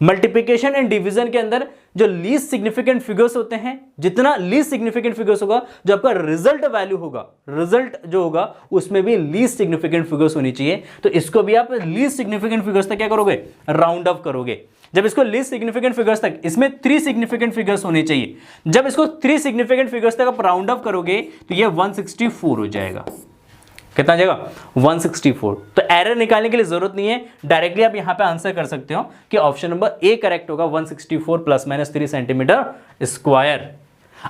Speaker 1: मल्टीप्लिकेशन एंड डिवीजन के अंदर जो लीस्ट सिग्निफिकेंट फिगर्स होते हैं, जितना लीस्ट सिग्निफिकेंट फिगर्स होगा, जो आपका रिजल्ट वैल्यू होगा, रिजल्ट जो होगा उसमें भी लीस्ट सिग्निफिकेंट फिगर्स होनी चाहिए। तो इसको भी आप लीस्ट सिग्निफिकेंट फिगर्स तक क्या करोगे? राउंड अप करोगे। जब इसको लीस्ट सिग्निफिकेंट फिगर्स तक, इसमें 3 सिग्निफिकेंट फिगर्स होने चाहिए। जब इसको 3 सिग्निफिकेंट फिगर्स तक आप राउंड अप करोगे तो ये 164 हो जाएगा। कितना आ जाएगा? 164। तो एरर निकालने के लिए जरूरत नहीं है, डायरेक्टली आप यहां पे आंसर कर सकते हो कि ऑप्शन नंबर ए करेक्ट होगा, 164 ± 3 सेंटीमीटर स्क्वायर।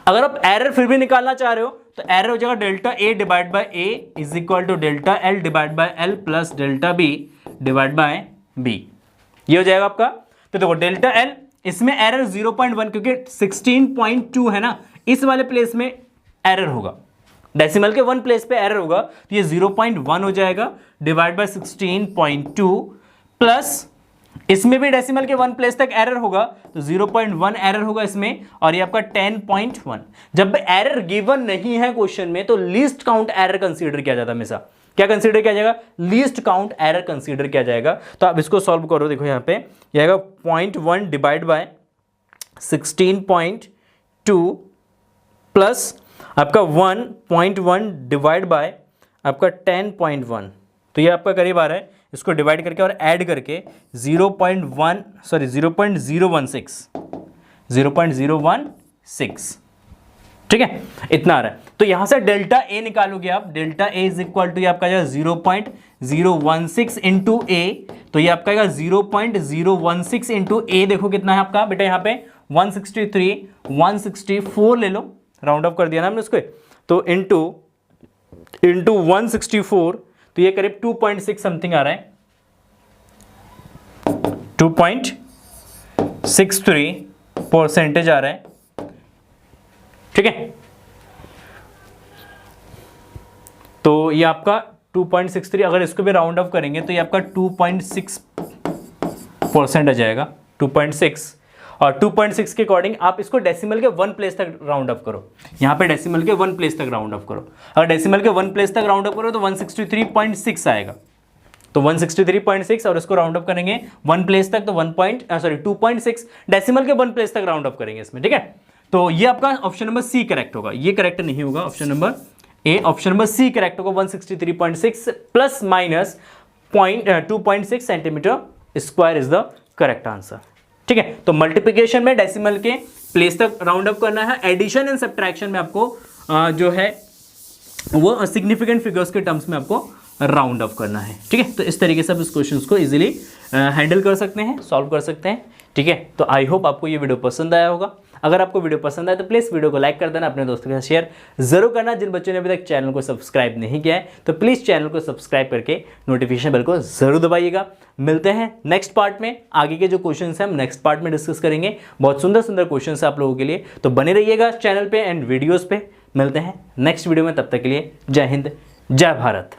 Speaker 1: अगर आप एरर फिर भी निकालना चाह रहे हो तो एरर हो जाएगा delta A divide by A is equal to delta L divide by L plus delta B divide by B. ये हो जाएगा आपका। तो देखो डेल्टा एल, इसमें एरर 0.1 क्योंकि 16.2 है ना, इस वाले प्लेस में एरर होगा। डेसिमल के 1 प्लेस पे एरर होगा तो ये 0.1 हो जाएगा डिवाइड बाय 16.2 प्लस इसमें भी डेसिमल के 1 प्लेस तक एरर होगा तो 0.1 एरर होगा इसमें, और ये आपका 10.1। जब एरर गिवन नहीं है क्वेश्चन में तो लीस्ट काउंट एरर कंसीडर किया जाता है हमेशा। क्या कंसीडर किया जाएगा? लीस्ट काउंट एरर कंसीडर किया जाएगा। तो आप इसको सॉल्व करो, देखो यहाँ पे ये आएगा 0.1 डिवाइड बाय 16.2 प्लस आपका 1.1 डिवाइड बाय आपका 10.1। तो ये आपका करीब आ रहा है, इसको डिवाइड करके और ऐड करके 0.016 ठीक है, इतना आ रहा है। तो यहां से डेल्टा ए निकालोगे आप, delta A is equal to आपका 0.016 इंटू ए, तो ये आपका 0.016 इंटू ए। देखो कितना है आपका बेटा यहाँ पे 163, 164 ले लो, राउंड अप कर दिया ना हमने उसको, तो इंटू 164 तो ये करीब 2.6 समथिंग आ रहा है, 2.63% आ रहा है। ठीक है, तो ये आपका 2.63, अगर इसको भी राउंड अप करेंगे तो ये आपका 2.6% आ जाएगा, 2.6। और 2.6 के अकॉर्डिंग आप इसको डेसिमल के 1 प्लेस तक राउंड अप करो। यहाँ पे डेसिमल के 1 प्लेस तक राउंड अप करो। अगर डेसिमल के 1 प्लेस तक राउंड अप करो तो 163.6 आएगा। तो 163.6 और इसको राउंड अप करेंगे 1 प्लेस तक तो 2.6, डेसिमल के 1 प्लेस तक राउंड अप करेंगे इसमें। ठीक है, तो ये आपका ऑप्शन नंबर सी करेक्ट होगा, ये करेक्ट नहीं होगा option number A, option number C correct होगा। 163.6 plus minus 2.6 centimetre square is the correct answer. ठीक है, तो मल्टीप्लिकेशन में डेसिमल के प्लेस तक राउंड अप करना है, एडिशन एंड सब्ट्रैक्शन में आपको जो है वो सिग्निफिकेंट फिगर्स के टर्म्स में आपको राउंड अप करना है। ठीक है, तो इस तरीके से आप इस क्वेश्चन को इजीली हैंडल कर सकते हैं, सॉल्व कर सकते हैं। ठीक है, तो आई होप आपको ये वीडियो पसंद आया होगा। अगर आपको वीडियो पसंद आए तो प्लीज़ वीडियो को लाइक कर देना, अपने दोस्तों के साथ शेयर जरूर करना। जिन बच्चों ने अभी तक चैनल को सब्सक्राइब नहीं किया है तो प्लीज़ चैनल को सब्सक्राइब करके नोटिफिकेशन बेल को जरूर दबाइएगा। मिलते हैं नेक्स्ट पार्ट में, आगे के जो क्वेश्चन हैं हम नेक्स्ट पार्ट में डिस्कस करेंगे। बहुत सुंदर सुंदर क्वेश्चन है आप लोगों के लिए, तो बने रहिएगा चैनल पे एंड वीडियोज़ पे। मिलते हैं नेक्स्ट वीडियो में, तब तक के लिए जय हिंद, जय भारत।